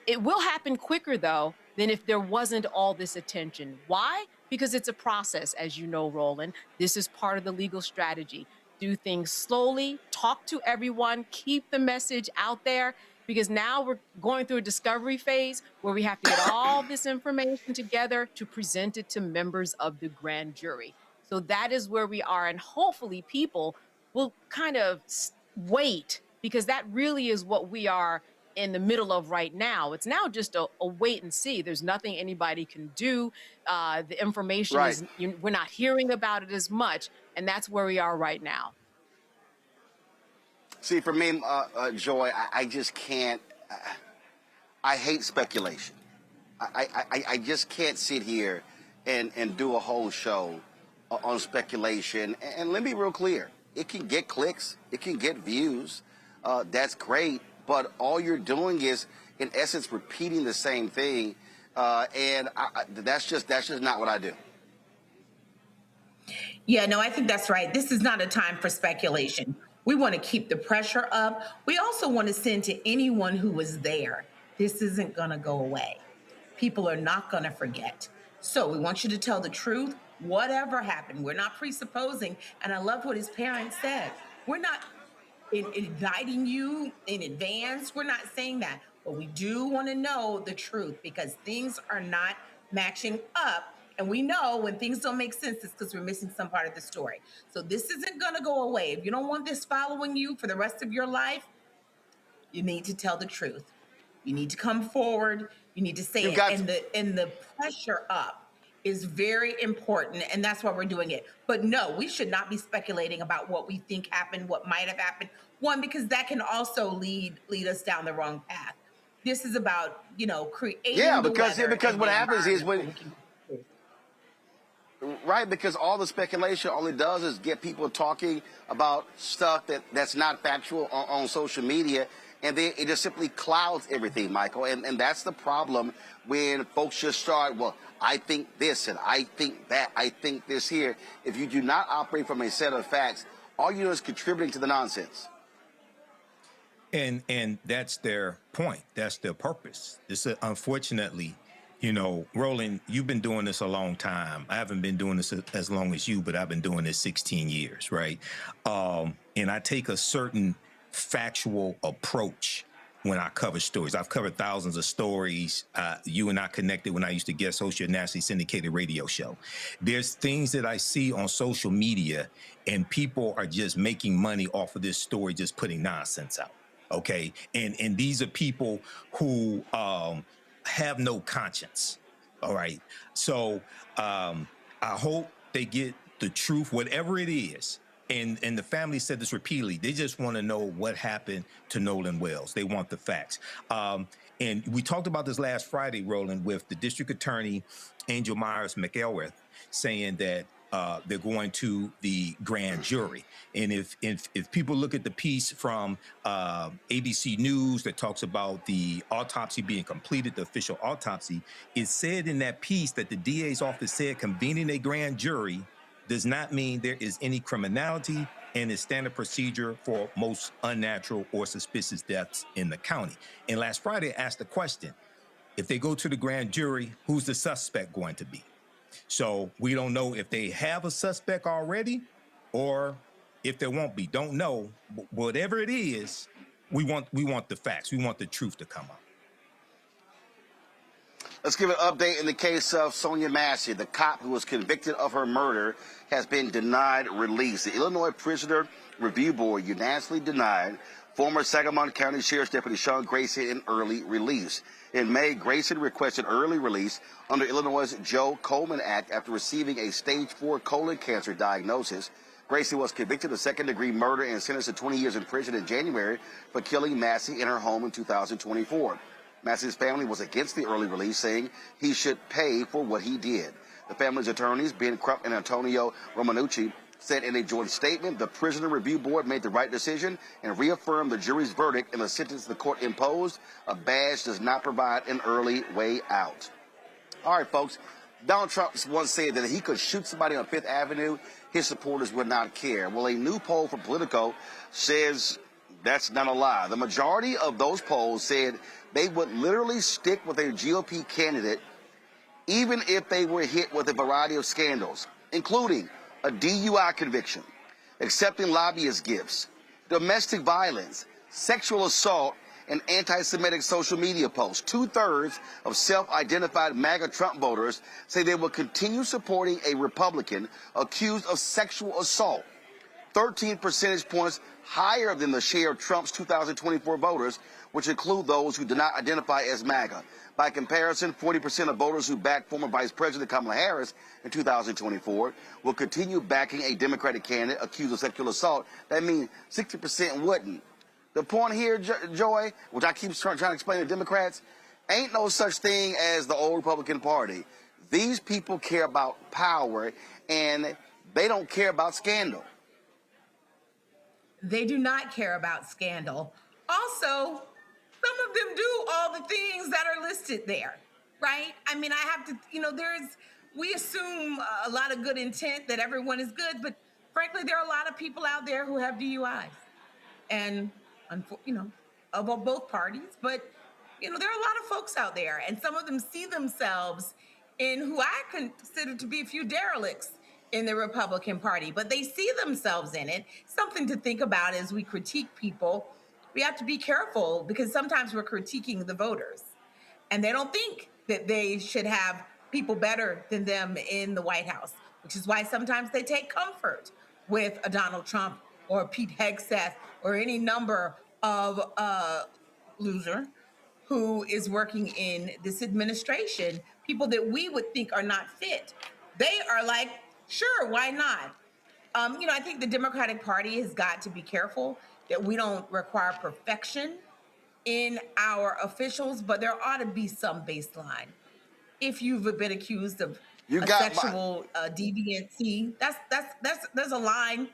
It will happen quicker, though, than if there wasn't all this attention. Why? Because it's a process, as you know, Roland. This is part of the legal strategy. Do things slowly, talk to everyone, keep the message out there, because now we're going through a discovery phase where we have to get all this information together to present it to members of the grand jury. So that is where we are, and hopefully people will kind of wait, because that really is what we are in the middle of right now. It's now just a wait and see. There's nothing anybody can do. The information is, we're not hearing about it as much, and that's where we are right now. See, for me, Joy, I just can't. I hate speculation. I just can't sit here and do a whole show on speculation. And let me be real clear. It can get clicks. It can get views. That's great. But all you're doing is, in essence, repeating the same thing. And that's just not what I do. Yeah, no, I think that's right. This is not a time for speculation. We want to keep the pressure up. We also want to send to anyone who was there, this isn't going to go away. People are not going to forget. So we want you to tell the truth, whatever happened. We're not presupposing. And I love what his parents said. We're not indicting you in advance. We're not saying that. But we do want to know the truth, because things are not matching up. And we know when things don't make sense, it's because we're missing some part of the story. So this isn't going to go away. If you don't want this following you for the rest of your life, you need to tell the truth. You need to come forward. You need to say it. And the pressure up is very important. And that's why we're doing it. But no, we should not be speculating about what we think happened, what might have happened. One, because that can also lead us down the wrong path. This is about, creating because what happens is when... Right, because all the speculation, all it does is get people talking about stuff that's not factual on social media, and then it just simply clouds everything, Michael. And that's the problem when folks just start, well, I think this and I think that, I think this here. If you do not operate from a set of facts, all you do is contributing to the nonsense. And that's their point. That's their purpose. This is, unfortunately, Roland, you've been doing this a long time. I haven't been doing this as long as you, but I've been doing this 16 years, right? And I take a certain factual approach when I cover stories. I've covered thousands of stories. You and I connected when I used to guest host your nationally syndicated radio show. There's things that I see on social media, and people are just making money off of this story, just putting nonsense out, okay? And these are people who... have no conscience. All right. So I hope they get the truth, whatever it is. And the family said this repeatedly. They just want to know what happened to Nolan Wells. They want the facts. And we talked about this last Friday, Roland, with the district attorney, Angel Myers McElrath, saying that they're going to the grand jury. And if people look at the piece from ABC News that talks about the autopsy being completed, the official autopsy, it said in that piece that the DA's office said convening a grand jury does not mean there is any criminality and is standard procedure for most unnatural or suspicious deaths in the county. And last Friday, I asked the question, if they go to the grand jury, who's the suspect going to be? So we don't know if they have a suspect already or if there won't be. Don't know. Whatever it is, we want the facts. We want the truth to come out. Let's give an update in the case of Sonia Massey. The cop who was convicted of her murder has been denied release. The Illinois Prisoner Review Board unanimously denied former Sangamon County Sheriff's Deputy Sean Grayson an early release. In May, Grayson requested early release under Illinois' Joe Coleman Act after receiving a stage 4 colon cancer diagnosis. Grayson was convicted of second-degree murder and sentenced to 20 years in prison in January for killing Massey in her home in 2024. Massey's family was against the early release, saying he should pay for what he did. The family's attorneys, Ben Krupp and Antonio Romanucci, said in a joint statement, the Prisoner Review Board made the right decision and reaffirmed the jury's verdict in the sentence the court imposed. A badge does not provide an early way out. All right, folks. Donald Trump once said that if he could shoot somebody on Fifth Avenue, his supporters would not care. Well, a new poll from Politico says that's not a lie. The majority of those polls said they would literally stick with their GOP candidate even if they were hit with a variety of scandals, including a DUI conviction, accepting lobbyist gifts, domestic violence, sexual assault, and anti-Semitic social media posts. 2/3 of self-identified MAGA Trump voters say they will continue supporting a Republican accused of sexual assault, 13 percentage points higher than the share of Trump's 2024 voters, which include those who do not identify as MAGA. By comparison, 40% of voters who backed former Vice President Kamala Harris in 2024 will continue backing a Democratic candidate accused of sexual assault. That means 60% wouldn't. The point here, Joy, which I keep trying to explain to Democrats, Ain't no such thing as the old Republican Party. These people care about power, and they don't care about scandal. They do not care about scandal. Also, some of them do all the things that are listed there, right? I mean, I have to, we assume a lot of good intent that everyone is good, but frankly, there are a lot of people out there who have DUIs. And, of both parties, but, there are a lot of folks out there, and some of them see themselves in who I consider to be a few derelicts in the Republican Party, but they see themselves in it. Something to think about as we critique people. We have to be careful because sometimes we're critiquing the voters, and they don't think that they should have people better than them in the White House, which is why sometimes they take comfort with a Donald Trump or a Pete Hegseth or any number of loser who is working in this administration, people that we would think are not fit. They are like, sure, why not? I think the Democratic Party has got to be careful that we don't require perfection in our officials, but there ought to be some baseline. If you've been accused of sexual deviancy, there's a line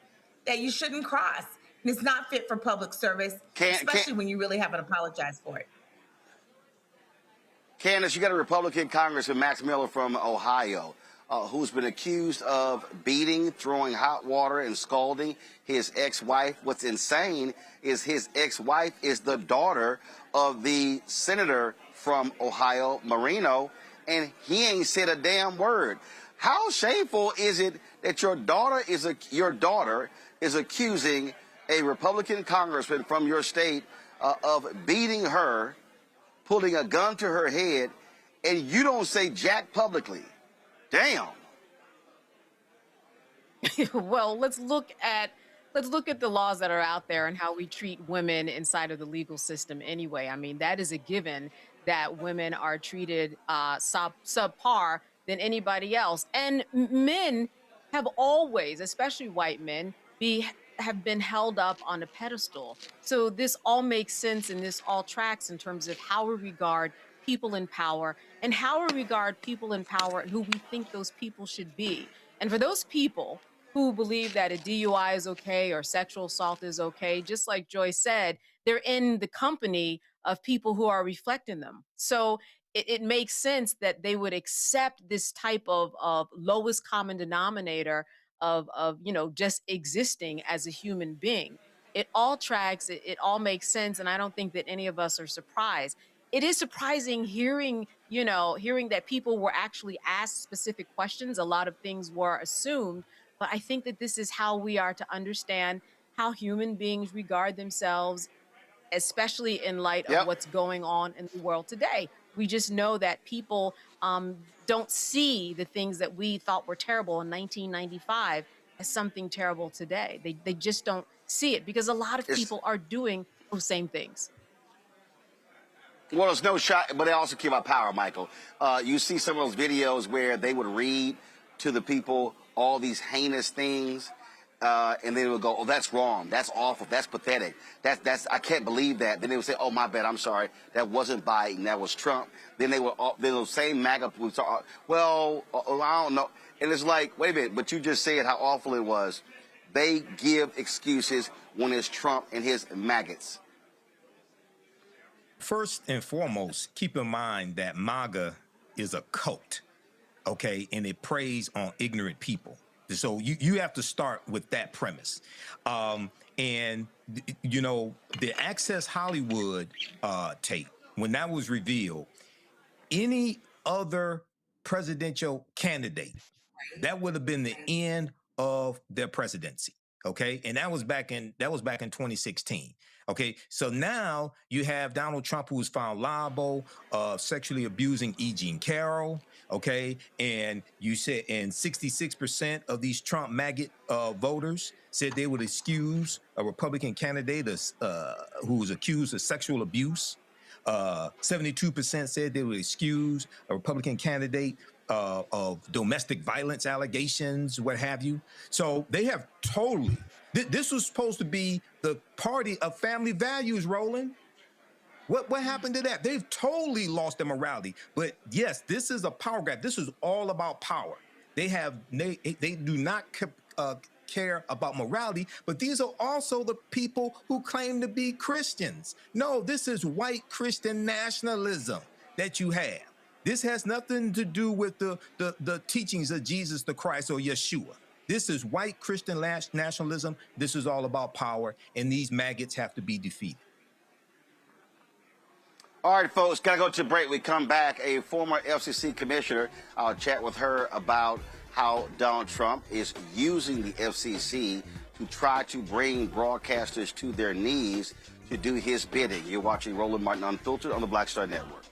that you shouldn't cross. And it's not fit for public service, especially when you really haven't apologized for it. Candace, you got a Republican Congressman, Max Miller from Ohio, who's been accused of beating, throwing hot water, and scalding his ex-wife. What's insane is his ex-wife is the daughter of the senator from Ohio, Marino, and he ain't said a damn word. How shameful is it that your daughter is accusing a Republican congressman from your state of beating her, putting a gun to her head, and you don't say jack publicly? Damn. Well, let's look at the laws that are out there and how we treat women inside of the legal system anyway. I mean, that is a given that women are treated subpar than anybody else. And men have always, especially white men, have been held up on a pedestal. So this all makes sense and this all tracks in terms of how we regard people in power and how we regard people in power and who we think those people should be. And for those people who believe that a DUI is okay or sexual assault is okay, just like Joy said, they're in the company of people who are reflecting them. So it makes sense that they would accept this type of lowest common denominator of just existing as a human being. It all tracks, it all makes sense, and I don't think that any of us are surprised. It is surprising hearing that people were actually asked specific questions. A lot of things were assumed, but I think that this is how we are to understand how human beings regard themselves, especially in light of what's going on in the world today. We just know that people don't see the things that we thought were terrible in 1995 as something terrible today. They just don't see it because a lot of people are doing those same things. Well, there's no shot, but they also care about power, Michael. You see some of those videos where they would read to the people all these heinous things, and they would go, "Oh, that's wrong. That's awful. That's pathetic. That's I can't believe that." Then they would say, "Oh, my bad. I'm sorry. That wasn't Biden. That was Trump." Then they would, those same MAGA people would start, "Well, I don't know." And it's like, wait a minute, but you just said how awful it was. They give excuses when it's Trump and his maggots. First and foremost, keep in mind that MAGA is a cult, okay? And it preys on ignorant people. So you have to start with that premise. And, the Access Hollywood tape, when that was revealed, any other presidential candidate, that would have been the end of their presidency. Okay. And that was back in 2016. Okay. So now you have Donald Trump, who was found liable of sexually abusing E. Jean Carroll. Okay. And you said, and 66% of these Trump maggot voters said they would excuse a Republican candidate who was accused of sexual abuse. 72% said they would excuse a Republican candidate of domestic violence allegations, what have you. So they have totally, this was supposed to be the party of family values, Roland. What happened to that? They've totally lost their morality. But yes, this is a power grab. This is all about power. They do not care about morality, but these are also the people who claim to be Christians. No, this is white Christian nationalism that you have. This has nothing to do with the teachings of Jesus the Christ or Yeshua. This is white Christian nationalism. This is all about power, and these maggots have to be defeated. All right, folks, got to go to break. We come back. A former FCC commissioner, I'll chat with her about how Donald Trump is using the FCC to try to bring broadcasters to their knees to do his bidding. You're watching Roland Martin Unfiltered on the Black Star Network.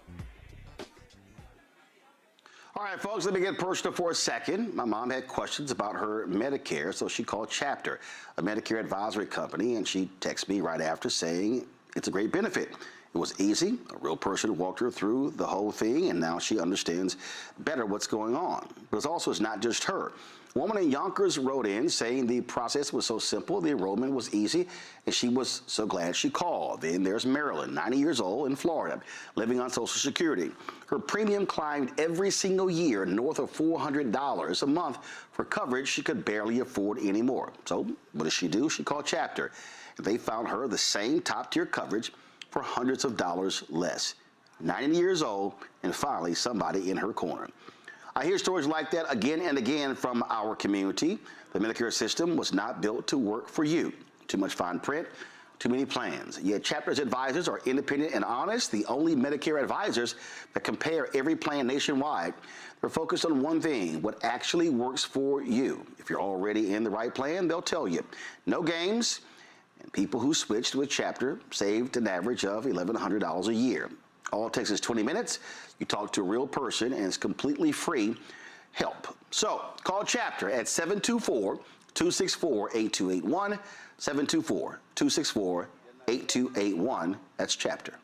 All right, folks, let me get personal for a second. My mom had questions about her Medicare, so she called Chapter, a Medicare advisory company, and she texted me right after saying it's a great benefit. It was easy. A real person walked her through the whole thing, and now she understands better what's going on. But it's not just her. A woman in Yonkers wrote in saying the process was so simple, the enrollment was easy, and she was so glad she called. Then there's Marilyn, 90 years old, in Florida, living on Social Security. Her premium climbed every single year north of $400 a month for coverage she could barely afford anymore. So what does she do? She called Chapter. They found her the same top-tier coverage for hundreds of dollars less. 90 years old, and finally somebody in her corner. I hear stories like that again and again from our community. The Medicare system was not built to work for you. Too much fine print, too many plans. Yet Chapter's advisors are independent and honest, the only Medicare advisors that compare every plan nationwide. They're focused on one thing, what actually works for you. If you're already in the right plan, they'll tell you. No games. And people who switched with Chapter saved an average of $1,100 a year. All it takes is 20 minutes. You talk to a real person, and it's completely free help. So call Chapter at 724-264-8281, 724-264-8281. That's Chapter.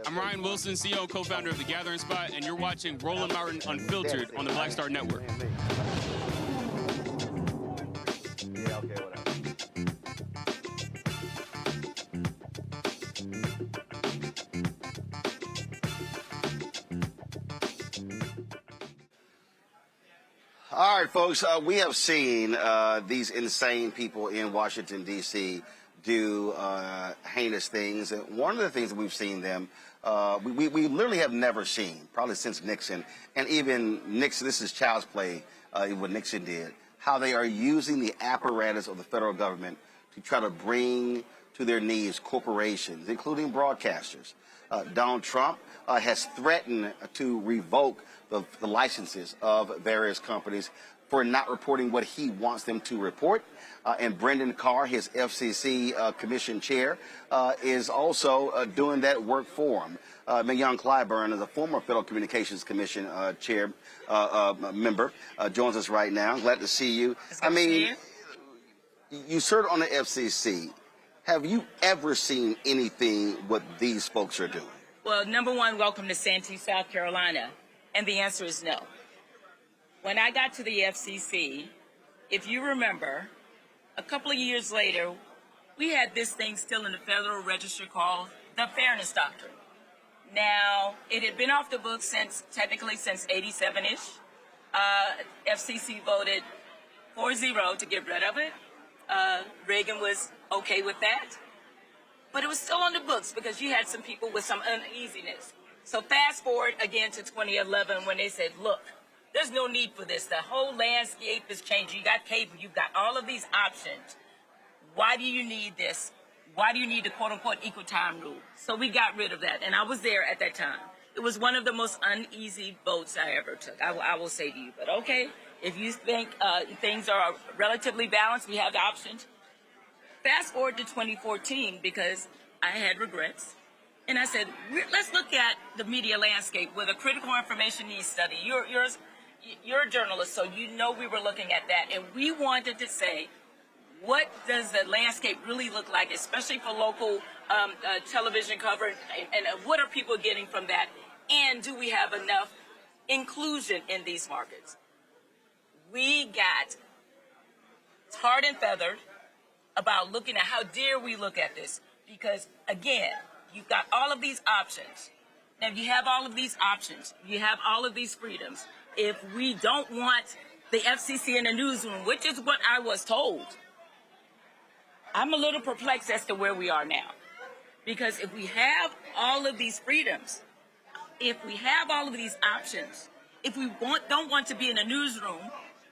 I'm Ryan Wilson, CEO and co-founder of The Gathering Spot, and you're watching Roland Martin Unfiltered on the Black Star Network. Yeah, okay, whatever. All right, folks, we have seen these insane people in Washington, D.C. do heinous things. And one of the things that we've seen them, we literally have never seen, probably since Nixon, and even Nixon, this is child's play, what Nixon did, how they are using the apparatus of the federal government to try to bring to their knees corporations, including broadcasters. Donald Trump has threatened to revoke the licenses of various companies for not reporting what he wants them to report. And Brendan Carr, his FCC commission chair, is also doing that work for him. Young Clyburn is a former Federal Communications Commission chair member, joins us right now. Glad to see you. I mean, you served on the FCC. Have you ever seen anything what these folks are doing? Well, number one, welcome to Santee, South Carolina. And the answer is no. When I got to the FCC, if you remember, a couple of years later, we had this thing still in the Federal Register called the Fairness Doctrine. Now, it had been off the books technically since 87-ish. FCC voted 4-0 to get rid of it. Reagan was okay with that. But it was still on the books because you had some people with some uneasiness. So fast forward again to 2011 when they said, look, there's no need for this. The whole landscape is changing. You got cable, you've got all of these options. Why do you need this? Why do you need the quote-unquote equal time rule? So we got rid of that, and I was there at that time. It was one of the most uneasy votes I ever took, I will say to you. But okay, if you think things are relatively balanced, we have the options. Fast forward to 2014, because I had regrets. And I said, let's look at the media landscape with a critical information needs study. You're a journalist, so you know we were looking at that. And we wanted to say, what does the landscape really look like, especially for local television coverage, and what are people getting from that? And do we have enough inclusion in these markets? We got tarred and feathered about looking at how dare we look at this. Because, again, You've got all of these options. Now, if you have all of these options, you have all of these freedoms. If we don't want the FCC in the newsroom, which is what I was told, I'm a little perplexed as to where we are now. Because if we have all of these freedoms, if we have all of these options, if we don't want to be in the newsroom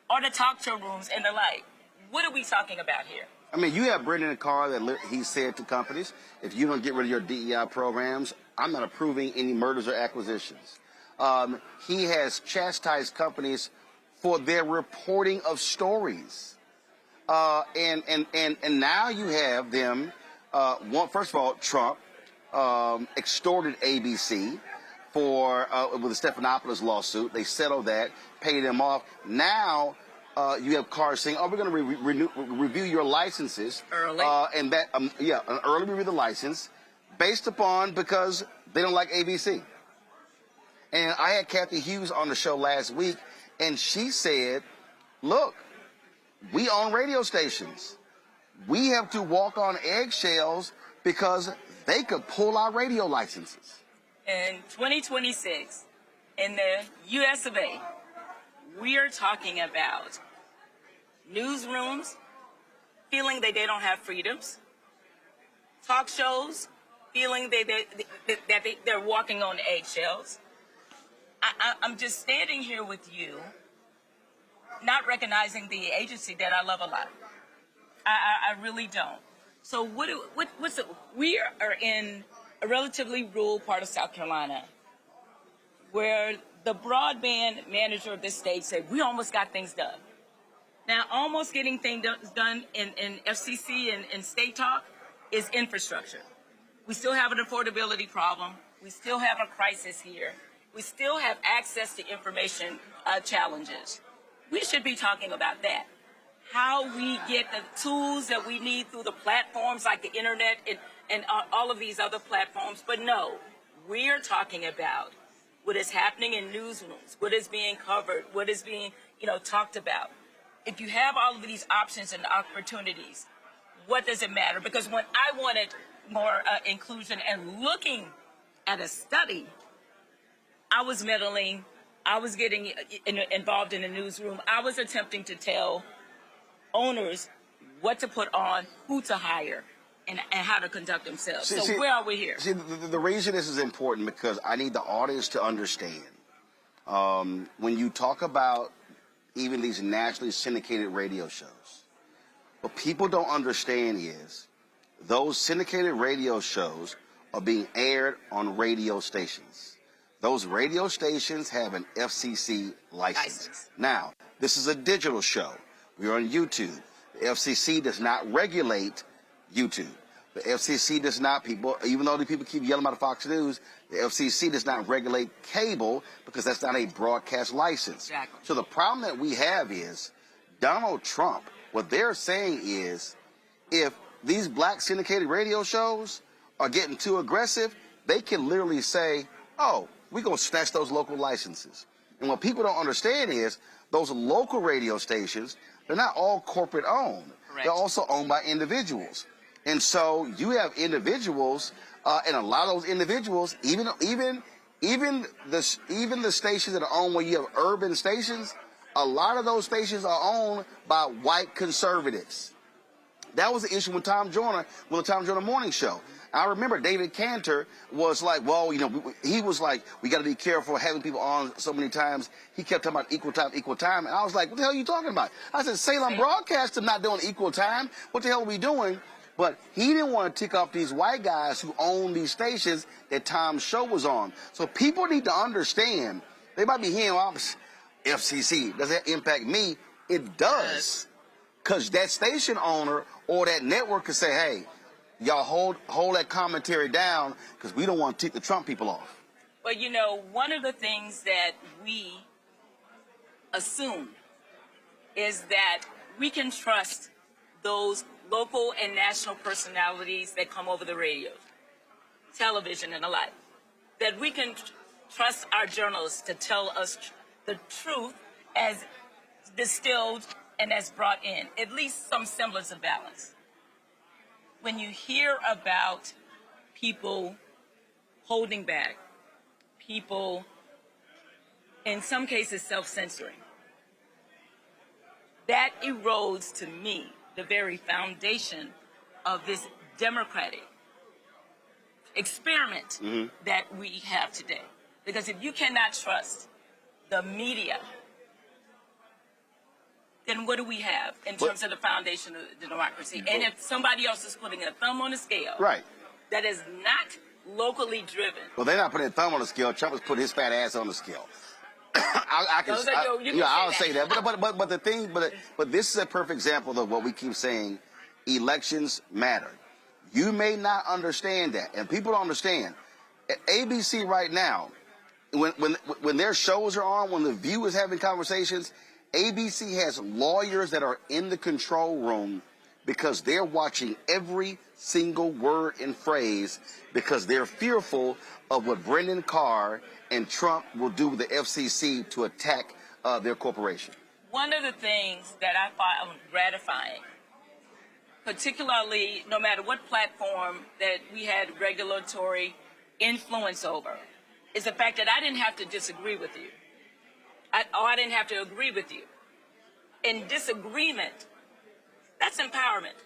or the talk show rooms and the like, what are we talking about here? I mean, you have Brendan Carr that he said to companies, if you don't get rid of your DEI programs, I'm not approving any murders or acquisitions. He has chastised companies for their reporting of stories. And now you have them, first of all, Trump extorted ABC for with the Stephanopoulos lawsuit. They settled that, paid them off. Now you have cars saying, "Oh, we're going to review your licenses early," and that an early review of the license based upon because they don't like ABC. And I had Kathy Hughes on the show last week, and she said, "Look, we own radio stations. We have to walk on eggshells because they could pull our radio licenses." In 2026, in the U.S. of A., we are talking about newsrooms feeling that they don't have freedoms, talk shows feeling that they're walking on eggshells. I'm just standing here with you, not recognizing the agency that I love a lot. I really don't. So we are in a relatively rural part of South Carolina where the broadband manager of this state said, we almost got things done. Now, almost getting things done in FCC and state talk is infrastructure. We still have an affordability problem. We still have a crisis here. We still have access to information challenges. We should be talking about that. How we get the tools that we need through the platforms like the internet and all of these other platforms. But no, we are talking about what is happening in newsrooms, what is being covered, what is being, talked about. If you have all of these options and opportunities, what does it matter? Because when I wanted more inclusion and looking at a study, I was meddling, I was getting involved in the newsroom, I was attempting to tell owners what to put on, who to hire, and how to conduct themselves. So where are we here? See, the reason this is important because I need the audience to understand. When you talk about even these nationally syndicated radio shows, what people don't understand is those syndicated radio shows are being aired on radio stations. Those radio stations have an FCC license. Now, this is a digital show. We're on YouTube. The FCC does not regulate YouTube. The FCC does not, even though the people keep yelling about Fox News, the FCC does not regulate cable because that's not a broadcast license. Exactly. So the problem that we have is Donald Trump, what they're saying is if these black syndicated radio shows are getting too aggressive, they can literally say, oh, we're going to snatch those local licenses. And what people don't understand is those local radio stations, they're not all corporate owned. Correct. They're also owned by individuals. And so you have individuals, and a lot of those individuals, even the stations that are owned where you have urban stations, a lot of those stations are owned by white conservatives. That was the issue with Tom Joyner, with the Tom Joyner Morning Show. I remember David Cantor was like, well, he was like, we got to be careful having people on so many times. He kept talking about equal time. And I was like, what the hell are you talking about? I said, Salem Broadcasting not doing equal time. What the hell are we doing? But he didn't want to tick off these white guys who own these stations that Tom's show was on. So people need to understand. They might be hearing, well, FCC, does that impact me? It does. Because that station owner or that network could say, hey, y'all hold that commentary down because we don't want to tick the Trump people off. Well, one of the things that we assume is that we can trust those local and national personalities that come over the radio, television, and the like. That we can trust our journalists to tell us the truth as distilled and as brought in, at least some semblance of balance. When you hear about people holding back, people, in some cases, self-censoring. That erodes, to me, the very foundation of this democratic experiment that we have today. Because if you cannot trust the media, then what do we have in terms of the foundation of the democracy? And if somebody else is putting a thumb on the scale, right, that is not locally driven. Well, they're not putting a thumb on the scale. Trump is putting his fat ass on the scale. I'll say that. But the thing, but this is a perfect example of what we keep saying: elections matter. You may not understand that, and people don't understand. At ABC right now, when their shows are on, when The View is having conversations, ABC has lawyers that are in the control room because they're watching every single word and phrase because they're fearful of what Brendan Carr and Trump will do with the FCC to attack their corporation. One of the things that I find gratifying, particularly no matter what platform that we had regulatory influence over, is the fact that I didn't have to disagree with you. I didn't have to agree with you. In disagreement, that's empowerment.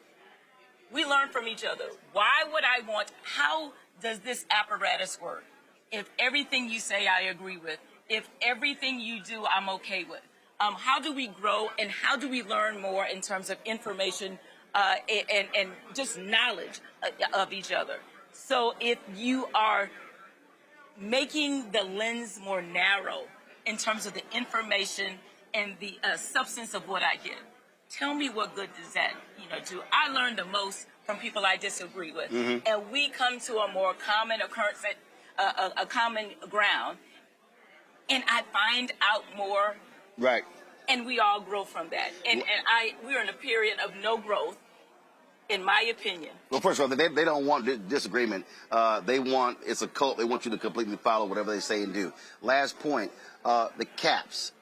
We learn from each other. Why would I want, how does this apparatus work? If everything you say I agree with, if everything you do I'm okay with, how do we grow and how do we learn more in terms of information and just knowledge of each other? So if you are making the lens more narrow in terms of the information and the substance of what I get, tell me what good does that do? I learn the most from people I disagree with, and we come to a more common occurrence, a common ground, and I find out more. Right. And we all grow from that. And we're in a period of no growth, in my opinion. Well, first of all, they don't want disagreement. They want, it's a cult. They want you to completely follow whatever they say and do. Last point, the caps.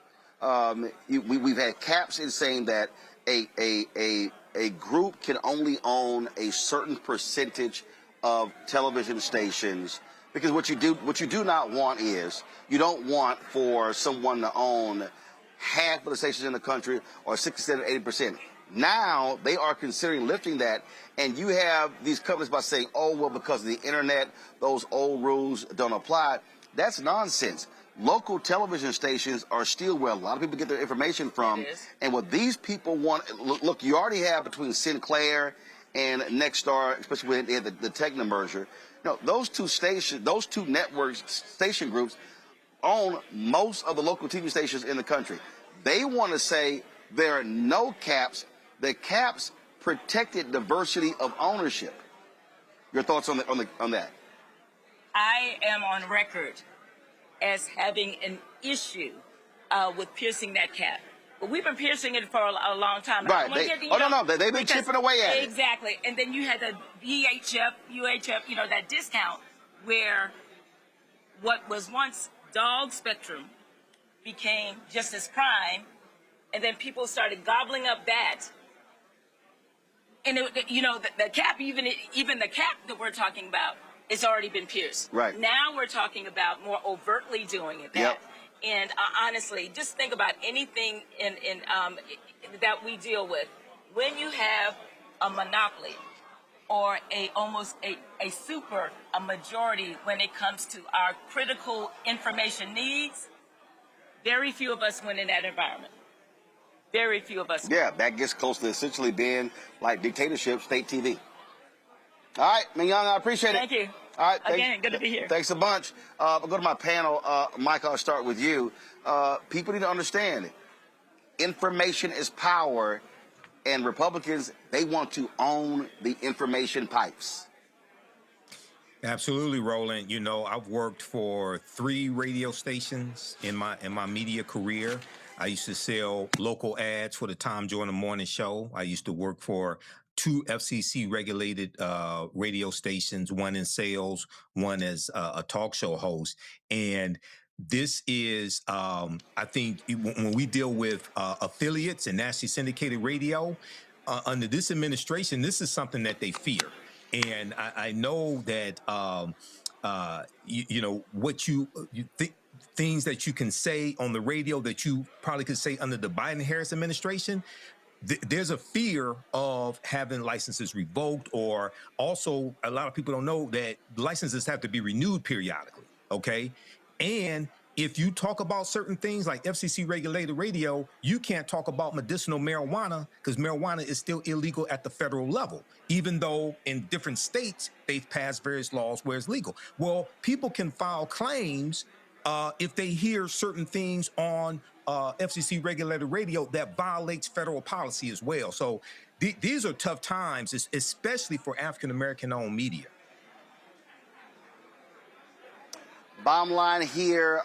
We've had caps in saying that a group can only own a certain percentage of television stations, because what you do not want is, you don't want for someone to own half of the stations in the country or 67, 80%. Now they are considering lifting that, and you have these companies by saying, oh, well, because of the internet, those old rules don't apply. That's nonsense. Local television stations are still where a lot of people get their information from. And what these people want, look, you already have between Sinclair and Nexstar, especially when they had the Tegna merger, those two networks, station groups, own most of the local TV stations in the country. They want to say there are no caps. The caps protected diversity of ownership. Your thoughts on that? I am on record as having an issue with piercing that cap. But we've been piercing it for a long time. Right. They've been chipping away at it. Exactly. And then you had the UHF, that discount where what was once dog spectrum became just as prime, and then people started gobbling up that. And the cap, even the cap that we're talking about, it's already been pierced. Right. Now we're talking about more overtly doing it. Yep. And honestly, just think about anything that we deal with. When you have a monopoly or almost a majority when it comes to our critical information needs, very few of us win in that environment. Very few of us. Yeah, that gets close to essentially being like dictatorship, state TV. All right, Mignon, I appreciate it. Thank you. All right, again, good to be here. Thanks a bunch. I'll go to my panel. Mike, I'll start with you. People need to understand information is power, and Republicans, they want to own the information pipes. Absolutely, Roland. I've worked for 3 radio stations in my media career. I used to sell local ads for the Tom Joyner Morning Show. I used to work for 2 FCC-regulated radio stations, one in sales, one as a talk show host. And this is, I think, when we deal with affiliates and nationally syndicated radio, under this administration, this is something that they fear. And I know that you know, what you think, things that you can say on the radio that you probably could say under the Biden-Harris administration. There's a fear of having licenses revoked, or also a lot of people don't know that licenses have to be renewed periodically, okay? And if you talk about certain things like FCC regulated radio, you can't talk about medicinal marijuana because marijuana is still illegal at the federal level, even though in different states they've passed various laws where it's legal. Well, people can file claims if they hear certain things on FCC regulated radio that violates federal policy as well. So these are tough times, especially for African-American owned media. Bottom line here,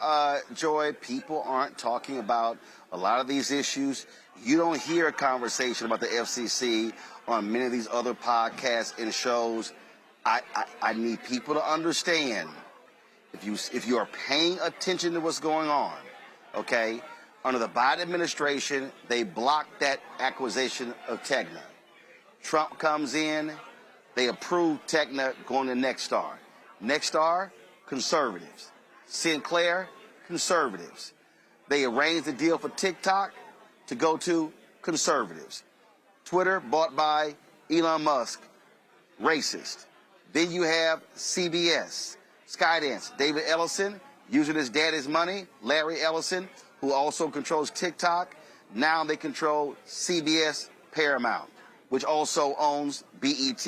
Joy, people aren't talking about a lot of these issues. You don't hear a conversation about the FCC on many of these other podcasts and shows. I need people to understand, if you are paying attention to what's going on, okay, under the Biden administration, they blocked that acquisition of Tegna. Trump comes in, they approve Tegna going to Nexstar. Nexstar, conservatives. Sinclair, conservatives. They arranged the deal for TikTok to go to conservatives. Twitter, bought by Elon Musk, racist. Then you have CBS, Skydance, David Ellison, using his daddy's money, Larry Ellison, who also controls TikTok. Now they control CBS Paramount, which also owns BET.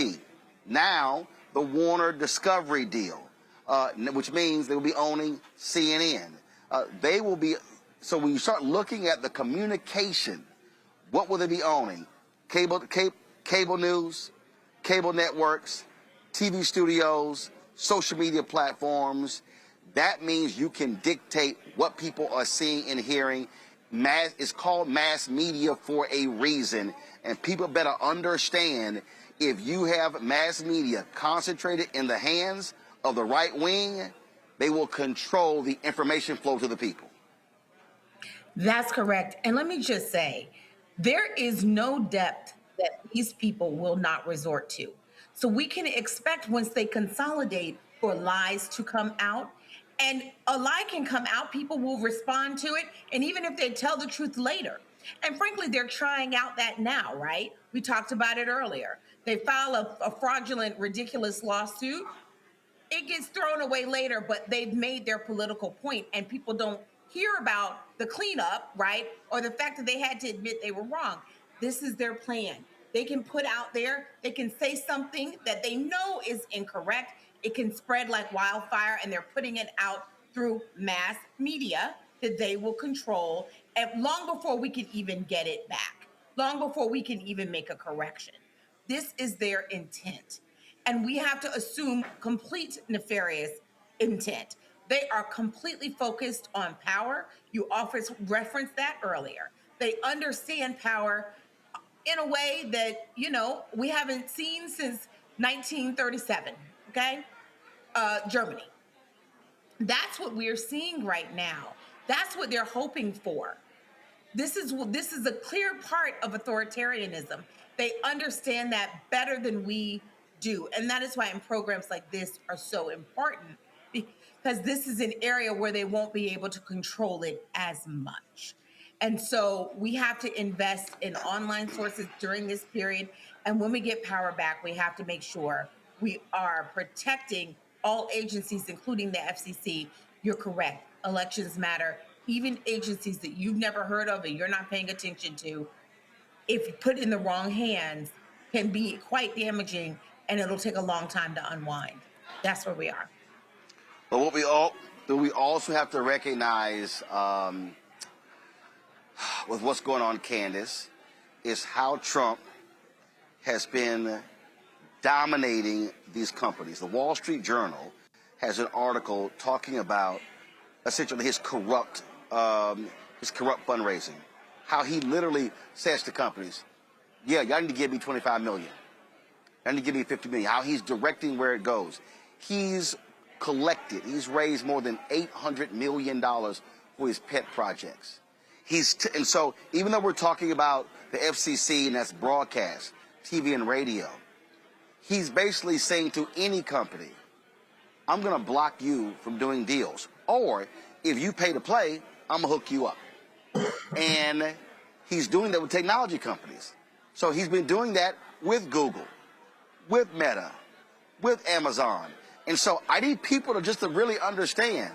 Now the Warner Discovery deal, which means they will be owning CNN. They will be, so when you start looking at the communication, what will they be owning? Cable news, cable networks, TV studios, social media platforms. That means you can dictate what people are seeing and hearing. It's called mass media for a reason, and people better understand, if you have mass media concentrated in the hands of the right wing, they will control the information flow to the people. That's correct. And let me just say, there is no depth that these people will not resort to. So we can expect, once they consolidate, for lies to come out. And a lie can come out, people will respond to it, and even if they tell the truth later. And frankly, they're trying out that now, right? We talked about it earlier. They file a fraudulent, ridiculous lawsuit. It gets thrown away later, but they've made their political point, and people don't hear about the cleanup, right? Or the fact that they had to admit they were wrong. This is their plan. They can put out there, they can say something that they know is incorrect. It can spread like wildfire, and they're putting it out through mass media that they will control, and long before we can even get it back, long before we can even make a correction. This is their intent. And we have to assume complete nefarious intent. They are completely focused on power. You referenced that earlier. They understand power in a way that, you know, we haven't seen since 1937, okay? Germany. That's what we're seeing right now. That's what they're hoping for. This is a clear part of authoritarianism. They understand that better than we do. And that is why programs like this are so important, because this is an area where they won't be able to control it as much. And so we have to invest in online sources during this period. And when we get power back, we have to make sure we are protecting all agencies, including the FCC. You're correct. Elections matter. Even agencies that you've never heard of and you're not paying attention to, if put in the wrong hands, can be quite damaging, and it'll take a long time to unwind. That's where we are. But what we also have to recognize with what's going on, Candace, is how Trump has been dominating these companies. The Wall Street Journal has an article talking about essentially his corrupt fundraising. How he literally says to companies, yeah, y'all need to give me $25 million. Y'all need to give me $50 million. How he's directing where it goes. He's raised more than $800 million for his pet projects. And so even though we're talking about the FCC, and that's broadcast, TV and radio, he's basically saying to any company, I'm going to block you from doing deals. Or if you pay to play, I'm going to hook you up. And he's doing that with technology companies. So he's been doing that with Google, with Meta, with Amazon. And so I need people to really understand,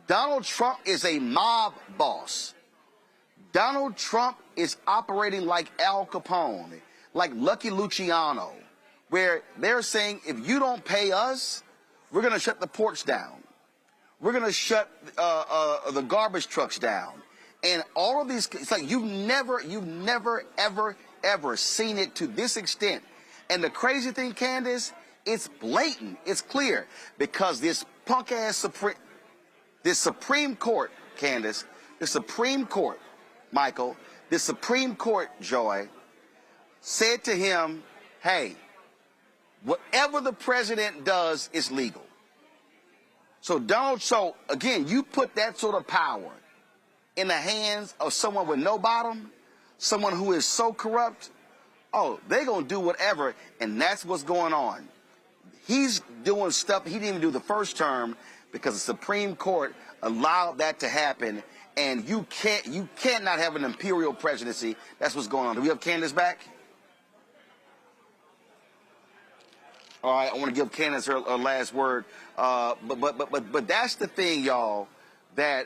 Donald Trump is a mob boss. Donald Trump is operating like Al Capone, like Lucky Luciano, where they're saying, if you don't pay us, we're going to shut the ports down. We're going to shut the garbage trucks down. And all of these, it's like you've never, ever seen it to this extent. And the crazy thing, Candace, it's blatant, it's clear, because this punk-ass Supreme Court, Candace, the Supreme Court, Michael, the Supreme Court, Joy, said to him, hey, whatever the president does is legal. So again, you put that sort of power in the hands of someone with no bottom, someone who is so corrupt, oh, they're going to do whatever, and that's what's going on. He's doing stuff he didn't even do the first term because the Supreme Court allowed that to happen, and you cannot have an imperial presidency. That's what's going on. Do we have Candace back? All right, I want to give Candace her last word. But that's the thing, y'all, that's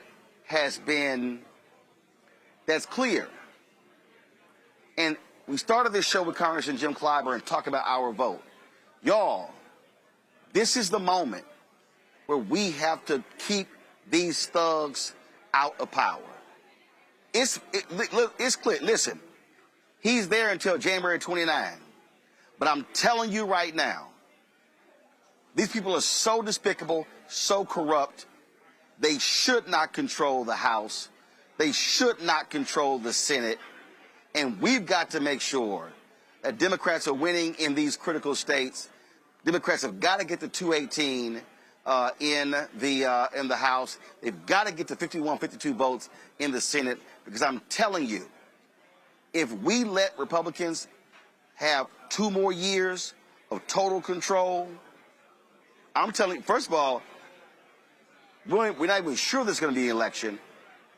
clear. And we started this show with Congressman Jim Clyburn talking about our vote. Y'all, this is the moment where we have to keep these thugs out of power. It's clear. Listen, he's there until January 29. But I'm telling you right now, these people are so despicable, so corrupt. They should not control the House. They should not control the Senate. And we've got to make sure that Democrats are winning in these critical states. Democrats have got to get to 218 in the House. They've got to get to 51, 52 votes in the Senate, because I'm telling you, if we let Republicans have 2 more years of total control, I'm telling you, first of all, we're not even sure there's going to be an election,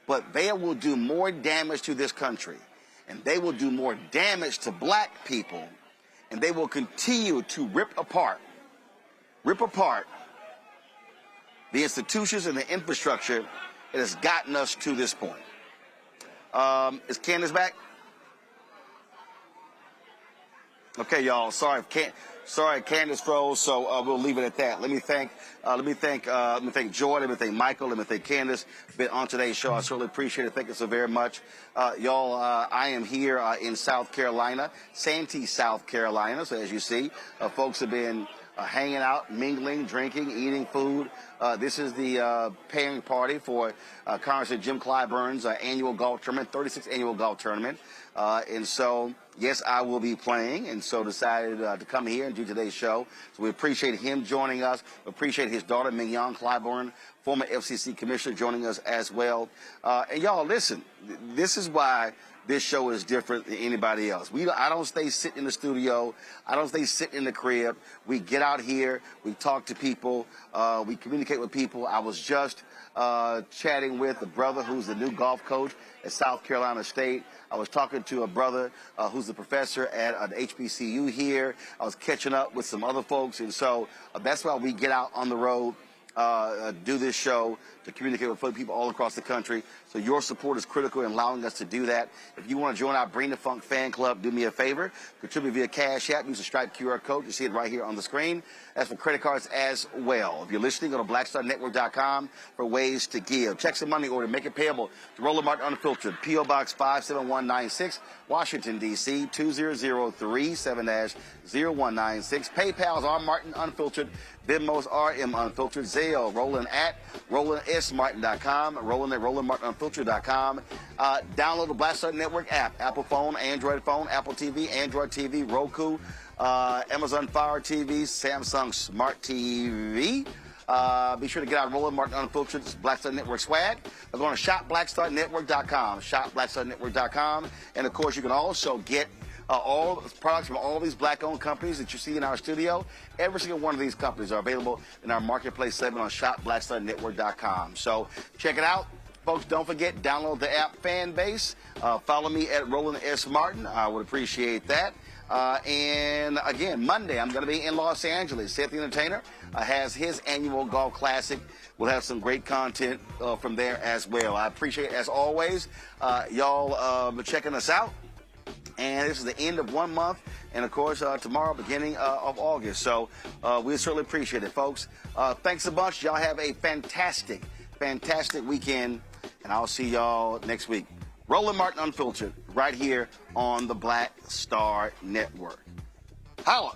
but they will do more damage to this country, and they will do more damage to black people, and they will continue to rip apart the institutions and the infrastructure that has gotten us to this point. Is Candace back? Okay, y'all. Sorry, Candace froze. So we'll leave it at that. Let me thank Joy. Let me thank Michael. Let me thank Candace. Been on today's show. I certainly appreciate it. Thank you so very much, y'all. I am here in South Carolina, Santee, South Carolina. So as you see, folks have been hanging out, mingling, drinking, eating food. This is the paying party for Congressman Jim Clyburn's annual golf tournament, 36th annual golf tournament. And so, yes, I will be playing, and so decided to come here and do today's show. So we appreciate him joining us. We appreciate his daughter, Mignon Clyburn, former FCC commissioner, joining us as well. And y'all, listen, this is why this show is different than anybody else. I don't stay sitting in the studio. I don't stay sitting in the crib. We get out here. We talk to people. We communicate with people. I was just chatting with a brother who's the new golf coach at South Carolina State. I was talking to a brother who's a professor at an HBCU here. I was catching up with some other folks. And so that's why we get out on the road, do this show, to communicate with people all across the country. So your support is critical in allowing us to do that. If you want to join our Bring the Funk fan club, do me a favor. Contribute via Cash App. Use the Stripe QR code. You see it right here on the screen. As for credit cards as well. If you're listening, go to blackstarnetwork.com for ways to give. Check some money order. Make it payable to Roland Martin Unfiltered. P.O. Box 57196, Washington, D.C. 20037-0196. PayPal's R. Martin Unfiltered. Venmo's RM Unfiltered. Zelle, Roland at RolandSMartin.com. Roland at RolandMartinUnfiltered.com. Download the Black Star Network app. Apple phone, Android phone, Apple TV, Android TV, Roku, Amazon Fire TV, Samsung Smart TV. Be sure to get out Roland Martin Unfiltered Black Star Network swag. We're going to shop BlackStarNetwork.com. Shop BlackStarNetwork.com. And, of course, you can also get all products from all these black-owned companies that you see in our studio. Every single one of these companies are available in our marketplace segment on shopblackstunnetwork.com. So check it out. Folks, don't forget, download the app Fanbase. Follow me at Roland S. Martin. I would appreciate that. And again, Monday, I'm going to be in Los Angeles. Seth the Entertainer has his annual golf classic. We'll have some great content from there as well. I appreciate, as always, y'all checking us out. And this is the end of 1 month, and of course, tomorrow, beginning of August. So we certainly appreciate it, folks. Thanks a bunch. Y'all have a fantastic weekend, and I'll see y'all next week. Roland Martin Unfiltered, right here on the Black Star Network. Holla!